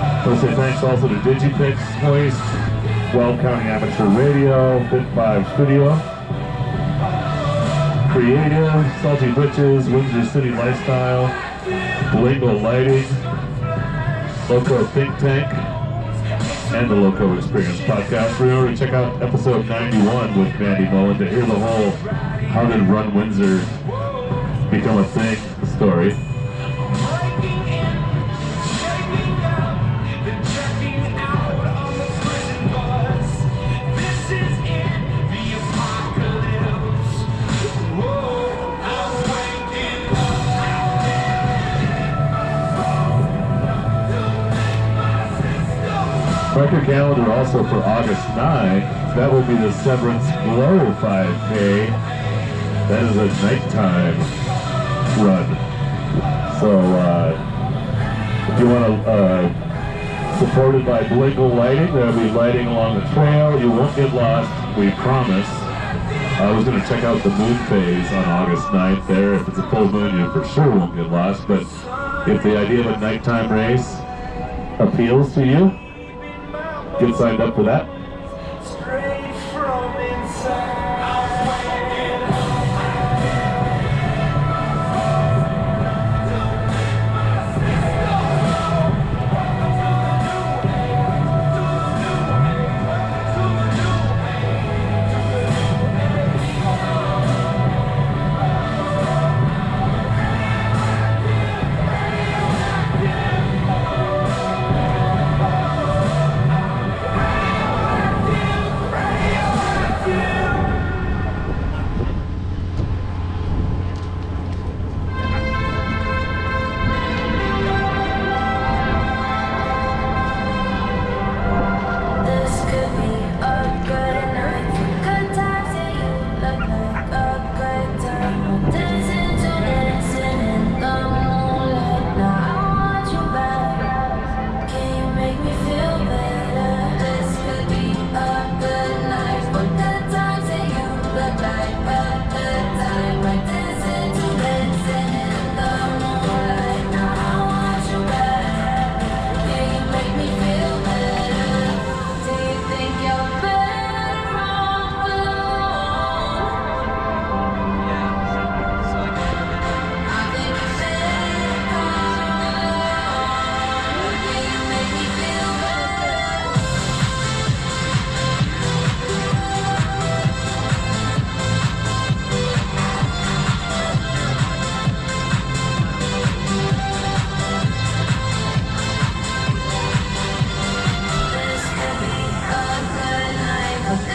I want to say thanks also to Digipix, Hoist, Weld County Amateur Radio, Fit 5 Studio, Creative, Salty Britches, Windsor City Lifestyle, Blingo Lighting, Loco Think Tank, and the Loco Experience Podcast. Remember to check out episode 91 with Mandy Mullen to hear the whole How Did Run Windsor Become a Thing story. Mark your calendar also for August 9th. That will be the Severance Glow 5K. That is a nighttime run. So if you want to, supported by Blingo Lighting, there'll be lighting along the trail. You won't get lost, we promise. I was going to check out the moon phase on August 9th there. If it's a full moon, you for sure won't get lost. But if the idea of a nighttime race appeals to you, get signed up for that. Straight from inside.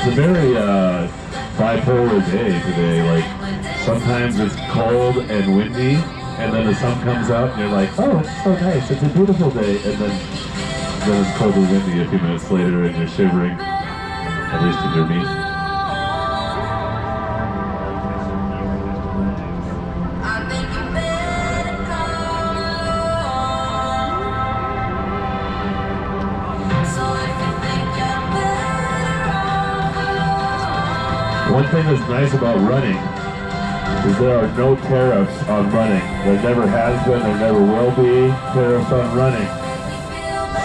It's a very bipolar day today. Like sometimes it's cold and windy, and then the sun comes out, and you're like, oh, it's so nice. It's a beautiful day, and then it's cold and windy a few minutes later, and you're shivering. At least if you're me. One thing that's nice about running is there are no tariffs on running. There never has been, there never will be tariffs on running.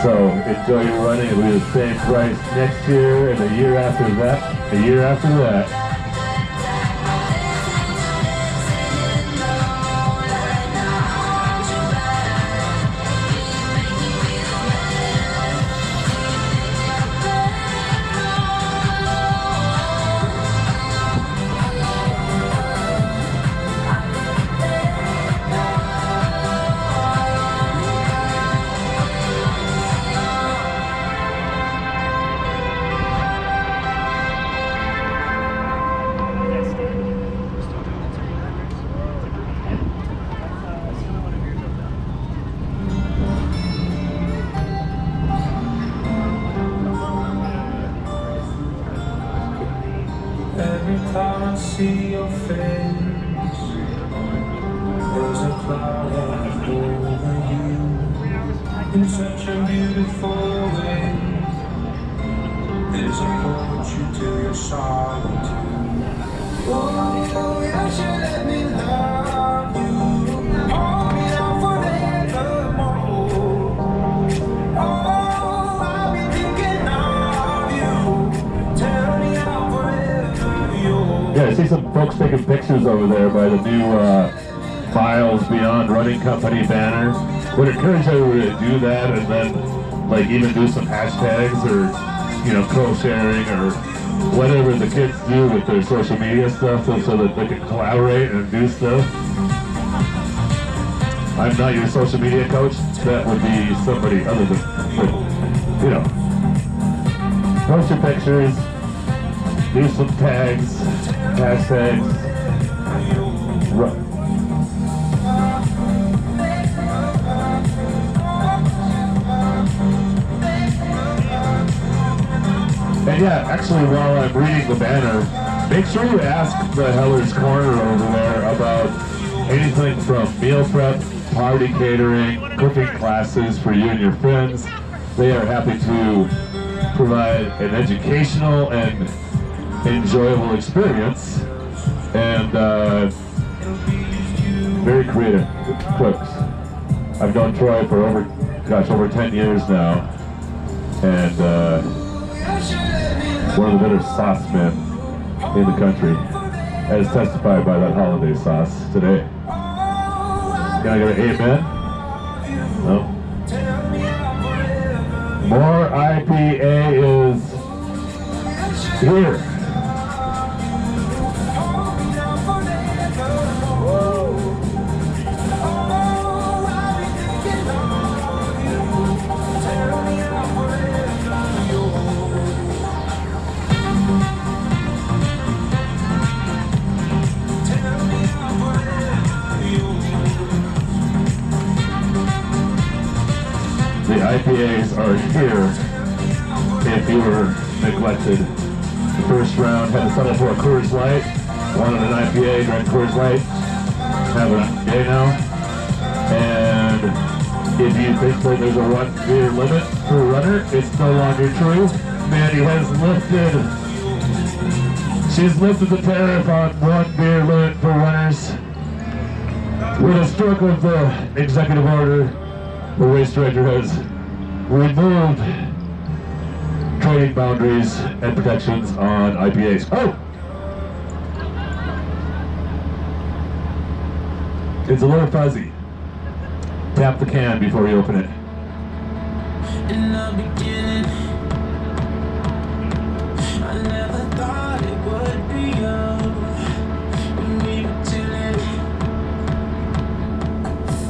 So enjoy your running. It'll be the same price next year and the year after that, the year after that. Every time I see your face, there's a cloud over you in such a beautiful way. There's a portrait to your solitude. Oh, you should let me love you. Hold me down forevermore. Oh, I'll be thinking of you. Tell me how forever you're. Yeah, I see some folks taking pictures over there by the new Miles Beyond Running Company banner. Would encourage everyone to do that, and then like even do some hashtags or co-sharing or whatever the kids do with their social media stuff, so that they can collaborate and do stuff. I'm not your social media coach. That would be somebody other than, post your pictures, do some tags, hashtags. And yeah, actually, while I'm reading the banner, make sure you ask the Heller's Corner over there about anything from meal prep, party catering, cooking classes for you and your friends. They are happy to provide an educational and enjoyable experience, and very creative cooks. I've known Troy for over 10 years now, and one of the better sauce men in the country, as testified by that holiday sauce today. Can I get an amen? No? More IPA is here. The IPAs are here if you were neglected. The first round had to settle for a Coors Light. Wanted an IPA, drank Coors Light. Have an IPA now. And if you think that there's a 1 beer limit for a runner, it's no longer true. Mandy has she's lifted the tariff on 1 beer limit for runners. With a stroke of the executive order, the race director has removed trading boundaries and protections on IPAs. Oh! It's a little fuzzy. Tap the can before you open it. In the beginning, I never thought it would be you. When we were chilling,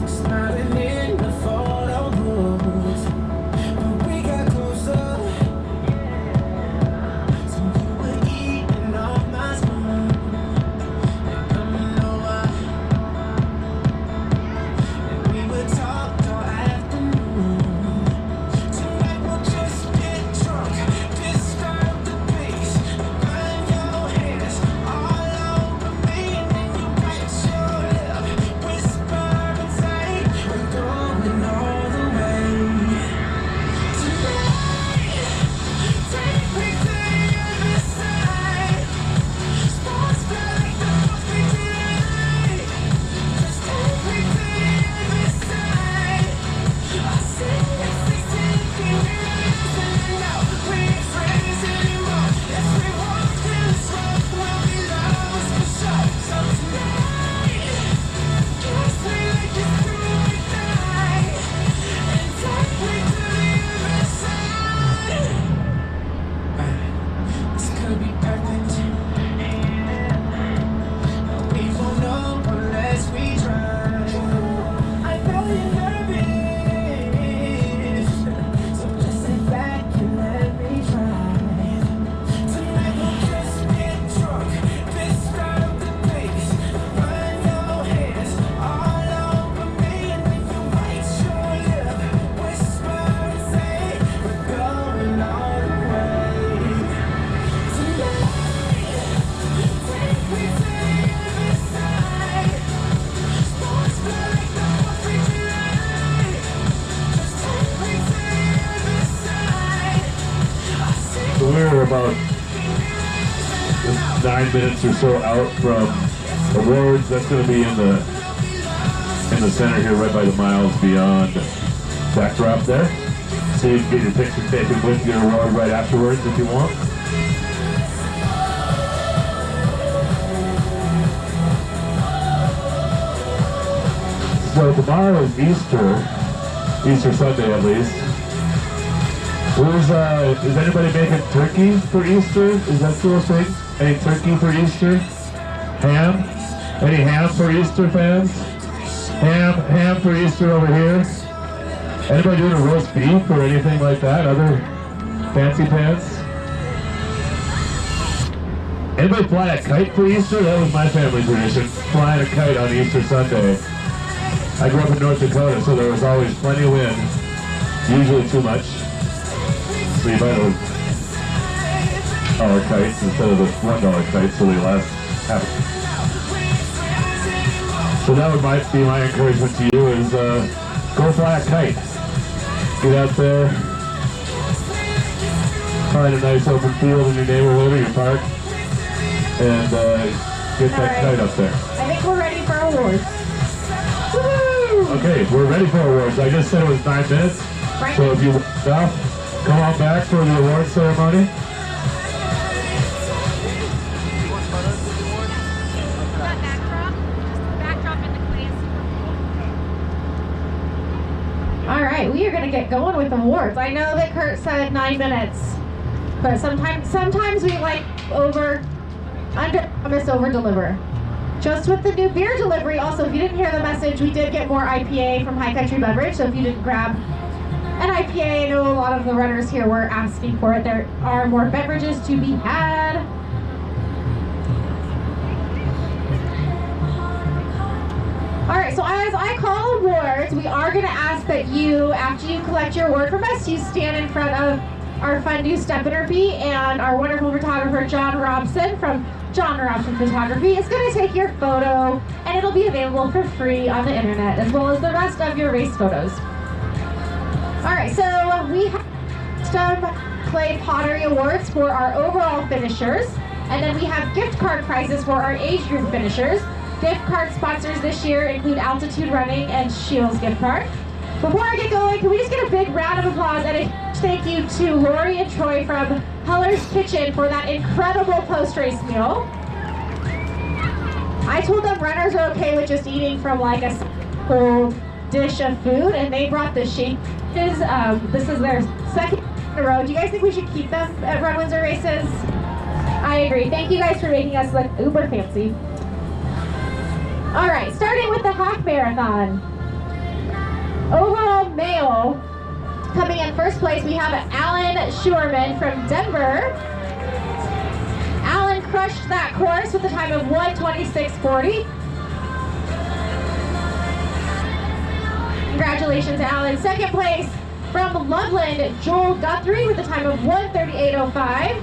smiling in the photo booth. When we got closer, so you would 9 minutes or so out from awards. That's going to be in the center here, right by the Miles Beyond backdrop there. So you can get your picture taken with your award right afterwards if you want. So tomorrow is Easter Sunday at least. Is anybody making turkey for Easter? Is that still a thing? Any turkey for Easter? Ham? Any ham for Easter, fans? Ham for Easter over here. Anybody doing a roast beef or anything like that? Other fancy pants? Anybody fly a kite for Easter? That was my family tradition, flying a kite on Easter Sunday. I grew up in North Dakota, so there was always plenty of wind, usually too much. So you buy those $1 kites instead of the $1 kites, so they last half. So that would be my encouragement to you is go fly a kite. Get out there, find a nice open field in your neighborhood or your park, and get that kite up there. I think we're ready for awards. Woo-hoo! Okay, we're ready for awards. I just said it was 9 minutes, Right. so if you stop, come on back for the award ceremony. That backdrop in the clay is super cool. All right, we are going to get going with awards. I know that Kurt said 9 minutes, but sometimes we like under-promise, over-deliver. Just with the new beer delivery, also, if you didn't hear the message, we did get more IPA from High Country Beverage, so if you didn't grab an IPA, I know a lot of the runners here were asking for it. There are more beverages to be had. All right, so as I call awards, we are going to ask that you, after you collect your award from us, you stand in front of our fun new step interview, and our wonderful photographer, John Robson from John Robson Photography, is going to take your photo, and it'll be available for free on the internet, as well as the rest of your race photos. All right, so we have some clay pottery awards for our overall finishers, and then we have gift card prizes for our age group finishers. Gift card sponsors this year include Altitude Running and Shields gift card. Before I get going, can we just get a big round of applause and a huge thank you to Lori and Troy from Heller's Kitchen for that incredible post-race meal. I told them runners are okay with just eating from like a cold dish of food, and they brought the shakes. This is their second in a row. Do you guys think we should keep them at Run Windsor races? I agree. Thank you guys for making us look uber fancy. All right, starting with the half marathon. Overall male, coming in first place, we have Alan Schurman from Denver. Alan crushed that course with a time of 1:26:40. Congratulations, Alan. Second place from Loveland, Joel Guthrie with a time of 1:38:05.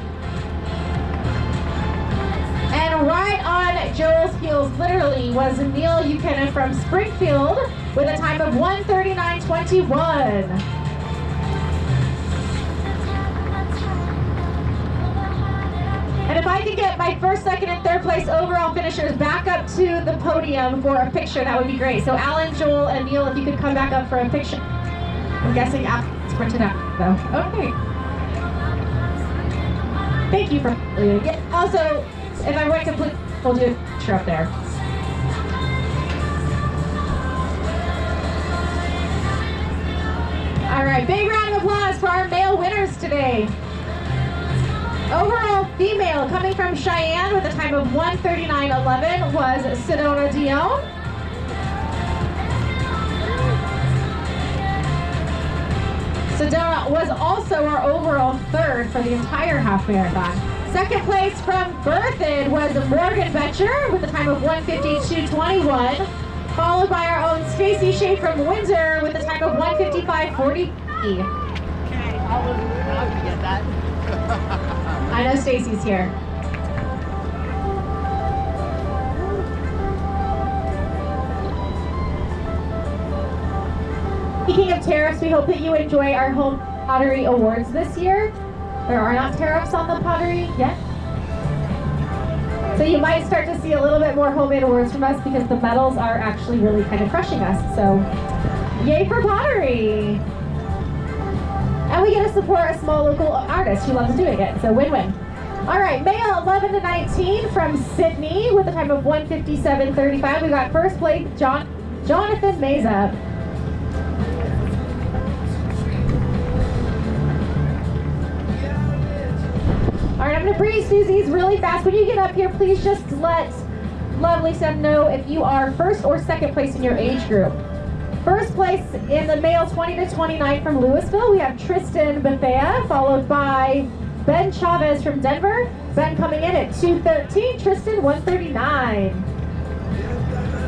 And right on Joel's heels, literally, was Neil Buchanan from Springfield with a time of 1:39:21. And if I could get my first, second, and third place overall finishers back up to the podium for a picture, that would be great. So Alan, Joel, and Neil, if you could come back up for a picture. I'm guessing Al sprinted out, though. Okay. Thank you for also, if I went complete, we'll do a picture up there. All right, big round of applause for our male winners today. Overall female, coming from Cheyenne with a time of 1:39:11, was Sedona Dion. Sedona was also our overall third for the entire half marathon. Second place from Berthoud was Morgan Betcher with a time of 1:52:21, followed by our own Stacy Shea from Windsor with a time of 1:55:40. Okay, how did you get that? I know Stacy's here. Speaking of tariffs, we hope that you enjoy our home pottery awards this year. There are not tariffs on the pottery yet. So you might start to see a little bit more homemade awards from us because the medals are actually really kind of crushing us. So yay for pottery. And we get to support a small local artist who loves doing it. So win-win. All right, male 11 to 19 from Sydney with a time of 1:57.35. We got first place Jonathan Meza. All right, I'm gonna breeze through these really fast. When you get up here, please just let lovely Seth know if you are first or second place in your age group. First place in the male 20 to 29 from Louisville, we have Tristan Bethea, followed by Ben Chavez from Denver. Ben coming in at 2:13, Tristan 1:39.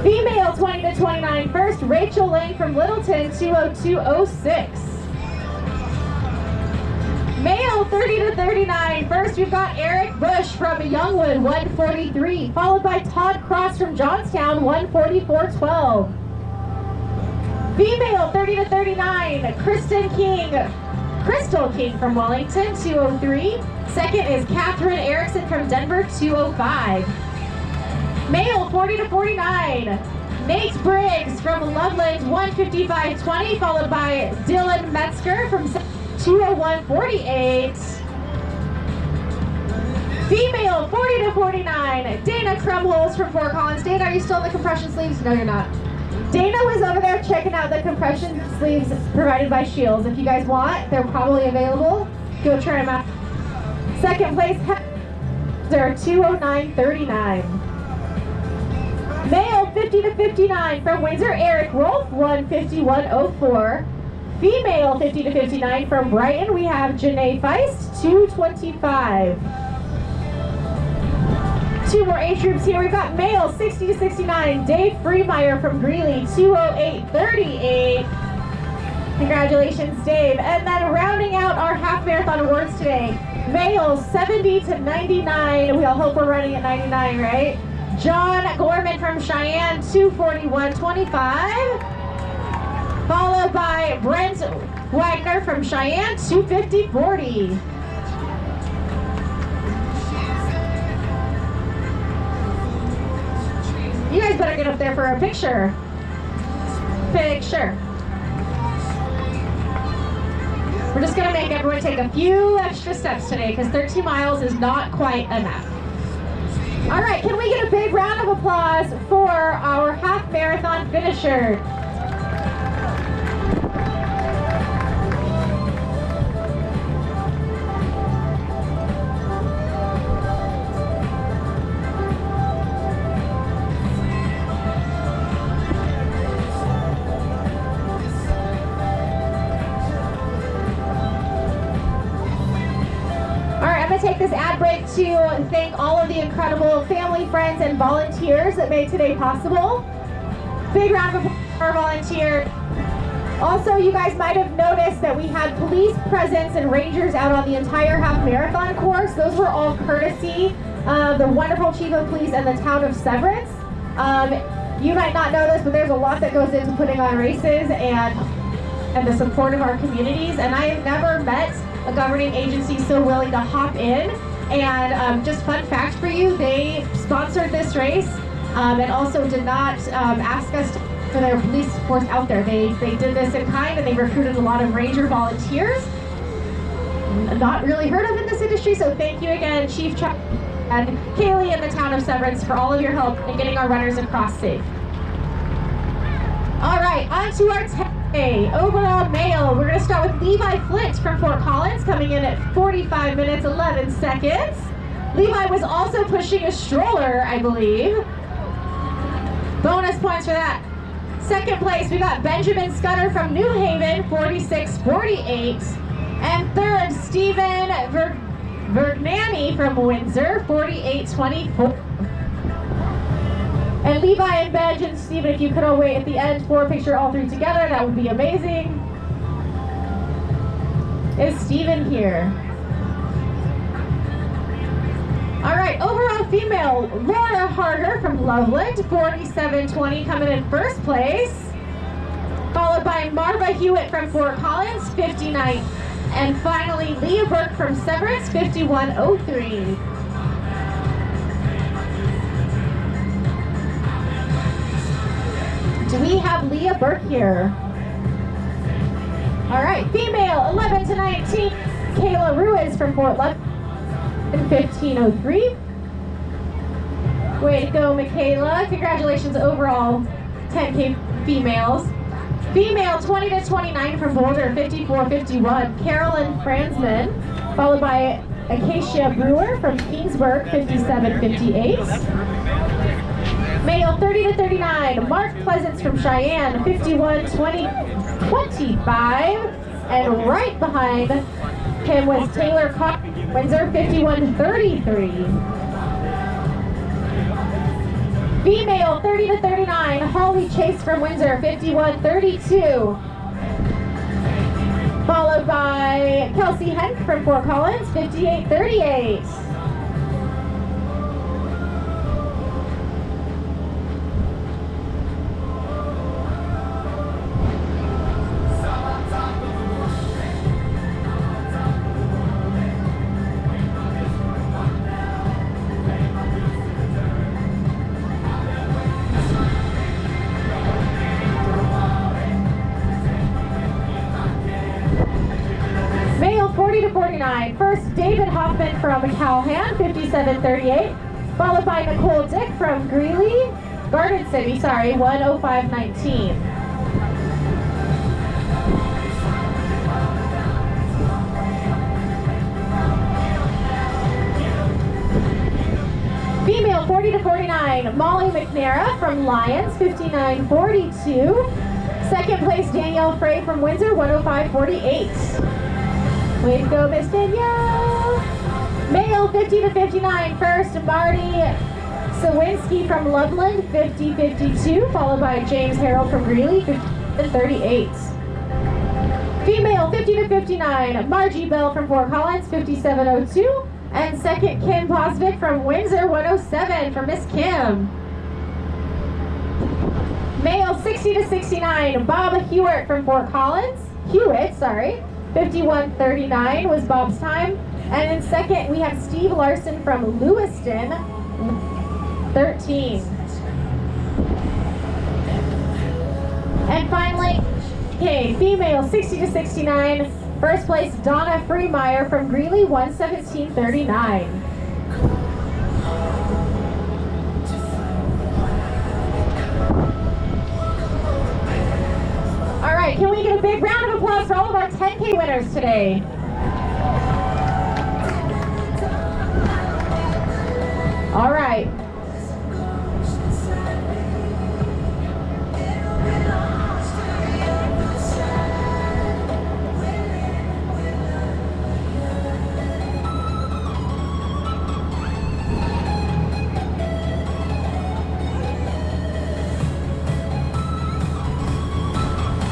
Female 20 to 29 first, Rachel Lang from Littleton 2:02.06. Male 30 to 39 first, we've got Eric Bush from Youngwood 1:43, followed by Todd Cross from Johnstown 1:44.12. Female 30 to 39, Crystal King from Wellington 2:03. Second is Catherine Erickson from Denver 2:05. Male 40 to 49, Nate Briggs from Loveland 1:55.20, followed by Dylan Metzger from 2:01.48. Female 40 to 49, Dana Krumholz from Fort Collins. Dana, are you still in the compression sleeves? No, you're not. Dana was over there checking out the compression sleeves provided by Shields. If you guys want, they're probably available. Go try them out. Second place, Heather 2:09.39. Male 50 to 59 from Windsor, Eric Rolfe 1:51.04. Female 50 to 59 from Brighton, we have Janae Feist 2:25. Two more age groups here. We've got male 60 to 69, Dave Freemeyer from Greeley 2:08.38. Congratulations, Dave. And then rounding out our half marathon awards today, male 70 to 99. We all hope we're running at 99, right? John Gorman from Cheyenne 2:41.25. Followed by Brent Wagner from Cheyenne 2:50.40. You guys better get up there for a picture. We're just gonna make everyone take a few extra steps today because 13 miles is not quite enough. All right, can we get a big round of applause for our half marathon finisher? Take this ad break to thank all of the incredible family, friends, and volunteers that made today possible. Big round of applause for our volunteers. Also, you guys might have noticed that we had police presence and rangers out on the entire half marathon course. Those were all courtesy of the wonderful chief of police and the town of Severance. You might not know this, but there's a lot that goes into putting on races and the support of our communities. And I have never met a governing agency so willing to hop in. And just fun fact for you, they sponsored this race and also did not ask us for their police force out there. They did this in kind, and they recruited a lot of ranger volunteers. Not really heard of in this industry, so thank you again, Chief Chuck and Kaylee and the town of Severance for all of your help in getting our runners across safe. All right, on to our 10K overall male. We're going to start with Levi Flint from Fort Collins, coming in at 45 minutes, 11 seconds. Levi was also pushing a stroller, I believe. Bonus points for that. Second place, we got Benjamin Scudder from New Haven, 46.48. And third, Stephen Vergnani from Windsor, 48.24. And Levi and Benj and Stephen, if you could all wait at the end for a picture all three together, that would be amazing. Is Stephen here? All right, overall female, Laura Harder from Loveland, 47.20, coming in first place. Followed by Marva Hewitt from Fort Collins, 59. And finally, Leah Burke from Severance, 51.03. have Leah Burke here. All right, female 11 to 19, Kayla Ruiz from Fort Love in 1503. Way to go, Michaela. Congratulations overall 10K females. Female 20 to 29 from Boulder, 5451, Carolyn Franzman, followed by Acacia Brewer from Kingsburg, 5758. Male 30 to 39, Mark Pleasance from Cheyenne, 51-20-25. And right behind him was Taylor Cox, Windsor, 51-33. Female 30 to 39, Holly Chase from Windsor, 51-32. Followed by Kelsey Henk from Fort Collins, 58-38. Male 40 to 49. First, David Hoffman from Calhan, 57-38. Followed by Nicole Dick from Greeley, Garden City, 105-19. Female 40 to 49. Molly McNara from Lyons, 59-42. Second place, Danielle Frey from Windsor, 105-48. Way to go, Miss Danielle. Male 50 to 59. First, Marty Sawinski from Loveland, 50-52, followed by James Harold from Greeley, 50-38. Female 50 to 59. Margie Bell from Fort Collins, 57-02. And second, Kim Posvic from Windsor, 107 for Miss Kim. Male 60 to 69. Bob Hewitt from Fort Collins. 51-39 was Bob's time. And in second, we have Steve Larson from Lewiston, 13. And finally, okay, female 60 to 69. First place, Donna Freemeyer from Greeley, 117-39. All right, can we get a big round of applause for all of our 10K winners today? All right.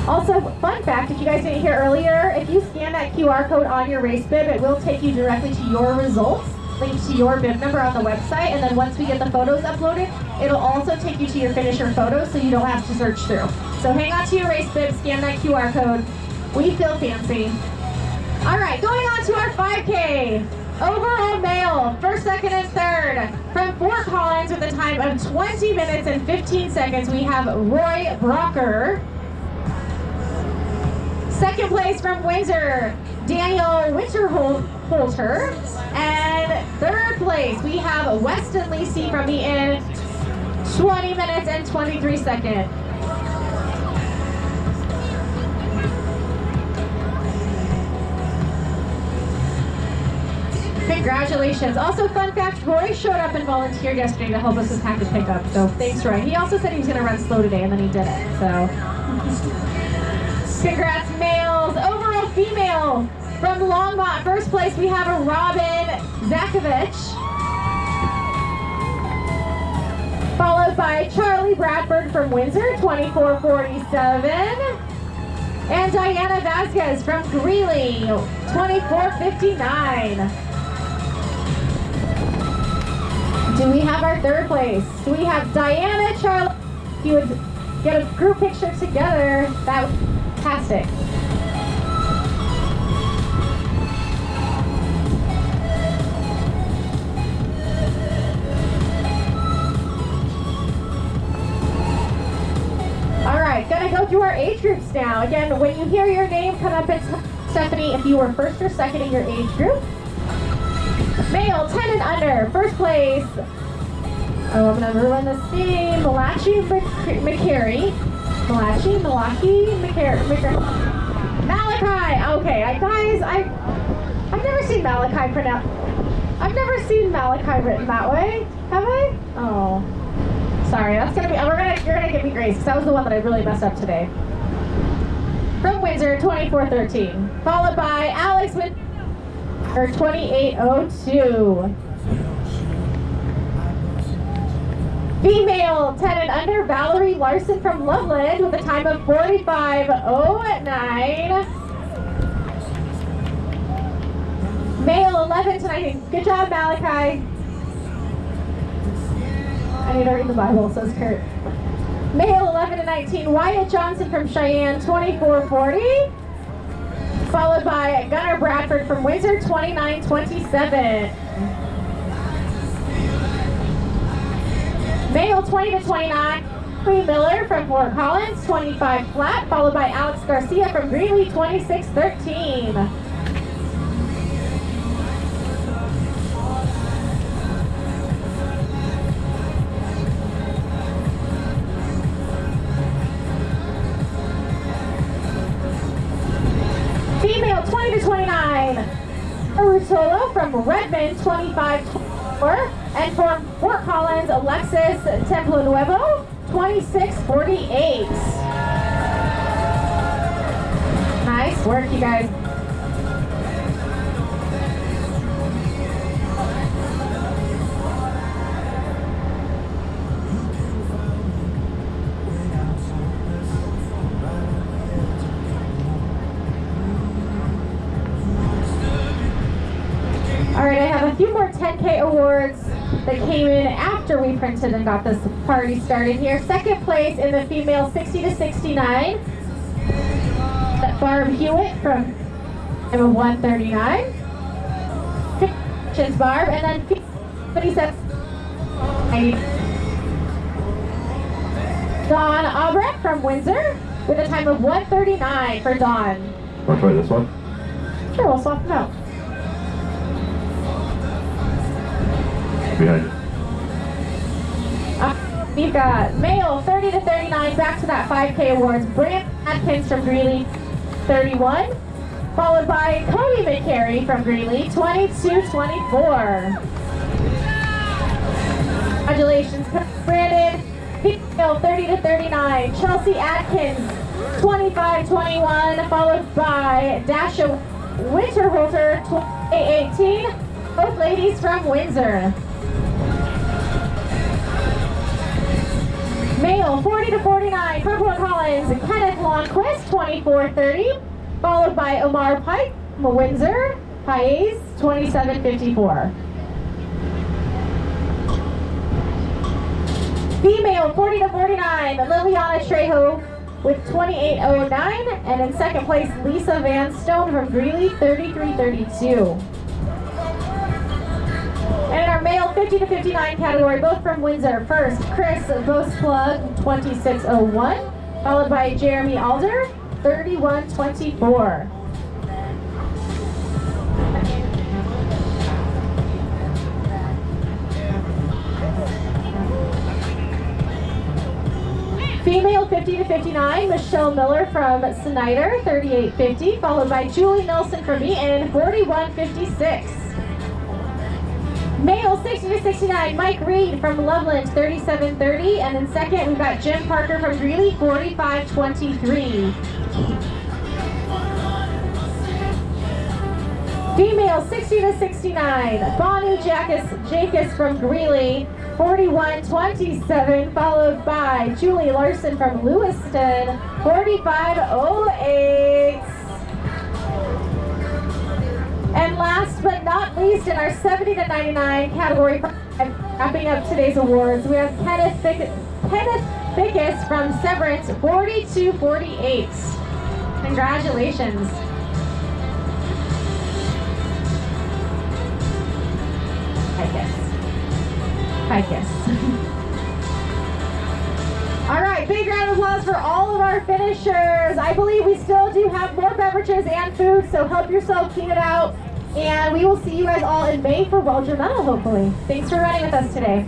Also, fun fact, if you guys didn't hear earlier, if you scan that QR code on your race bib, it will take you directly to your results, linked to your bib number on the website, and then once we get the photos uploaded, it'll also take you to your finisher photos so you don't have to search through. So hang on to your race bib, scan that QR code. We feel fancy. All right, going on to our 5K. Overall male, first, second, and third. From Fort Collins with a time of 20 minutes and 15 seconds, we have Roy Brocker. Second place from Windsor, Daniel Winterholter. And third place, we have Weston Lacey from the Inn, 20 minutes and 23 seconds. Congratulations. Also, fun fact, Roy showed up and volunteered yesterday to help us with package pickup. So thanks, Roy. He also said he was going to run slow today, and then he did it. So congrats, males. Overall female from Longmont. First place, we have a Robin Zakovich. Followed by Charlie Bradford from Windsor, 24:47. And Diana Vasquez from Greeley, 24:59. Do we have our third place? Do we have Diana, Charlie? If you would get a group picture together, that would be fantastic. All right, age groups now. Again, when you hear your name, come up and tell Stephanie if you were first or second in your age group. Male 10 and under, first place. Oh, I'm gonna ruin this name. Malachi McCary. Malachi McCary. Malachi. Okay, guys, I've never seen Malachi pronounced. I've never seen Malachi written that way. Have I? Oh, sorry. That's gonna be. You're gonna give me grace because that was the one that I really messed up today. From Windsor, 2413, followed by Alex with her 2802. Female 10 and under, Valerie Larson from Loveland with a time of 45:09. Male 11 to 19. Good job, Malachi. I need to read the Bible, says Kurt. Male 11 to 19, Wyatt Johnson from Cheyenne, 2440. Followed by Gunnar Bradford from Windsor, 2927. Male 20 to 29, Queen Miller from Fort Collins, 25 flat. Followed by Alex Garcia from Greeley, 2613. Female 20 to 29, Arutolo from Redmond, 25-24, and from Fort Collins, Alexis Templo Nuevo, 26-48. Nice work, you guys. All right, I have a few more 10K awards that came in after we printed and got this party started here. Second place in the female 60 to 69, Barb Hewitt from 139. Congratulations, Barb. And then 57, Dawn Albrecht from Windsor with a time of 139 for Dawn. Want to try this one? Sure, we'll swap them out. Behind you. We've got male 30 to 39, back to that 5K awards. Brant Atkins from Greeley, 31. Followed by Cody McCary from Greeley, 22-24. Congratulations, Brandon. Female 30 to 39, Chelsea Atkins, 25-21. Followed by Dasha Winterholter, 28-18. Both ladies from Windsor. Male 40 to 49, Purple Collins, Kenneth Longquist, 24-30, followed by Omar Pike from Windsor, Paez, 27-54. Female 40 to 49, Liliana Trejo with 28:09, and in second place, Lisa Van Stone from Greeley, 33:32. And in our male 50 to 59 category, both from Windsor. First, Chris Vosplug, 26:01, followed by Jeremy Alder, 31:24. Female 50 to 59, Michelle Miller from Snyder, 38:50, followed by Julie Nelson from Eaton, 41:56. Male 60 to 69, Mike Reed from Loveland, 37:30, and in second we've got Jim Parker from Greeley, 45:23. Female 60 to 69, Bonnie Jackus from Greeley, 41:27, followed by Julie Larson from Lewiston, 45:08. And last but not least, in our 70 to 99 category, wrapping up today's awards, we have Kenneth Fickus from Severance, 42:48. Congratulations. Fickus. All right, big round of applause for all of our finishers. I believe we still do have more beverages and food, so help yourself clean it out. And we will see you guys all in May for World Your Medal, hopefully. Thanks for running with us today.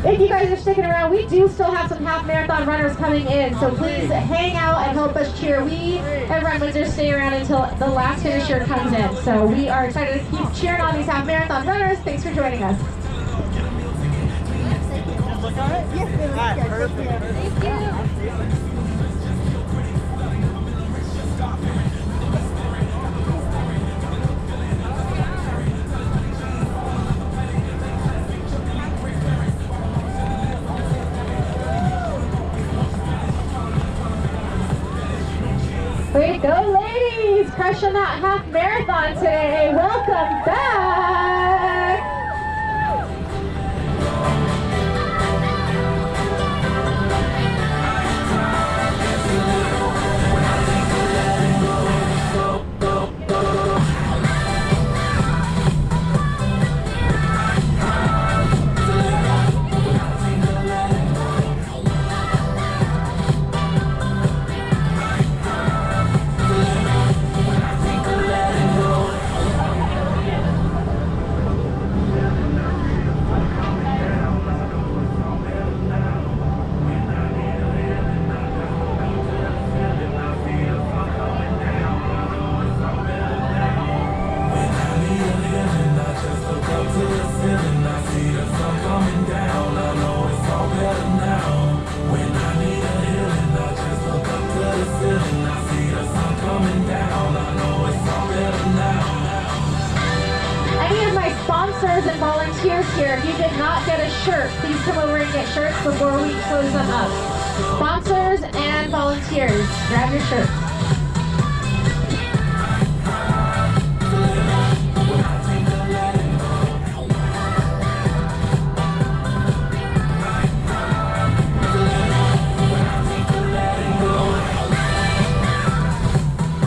If you guys are sticking around, we do still have some half marathon runners coming in, so please hang out and help us cheer. We at Run Windsor stay around until the last finisher comes in, so we are excited to keep cheering on these half marathon runners. Thanks for joining us. Way to go, ladies! Crushing that half marathon today. Welcome back! Sponsors and volunteers here. If you did not get a shirt, please come over and get shirts before we close them up. Sponsors and volunteers, grab your shirts.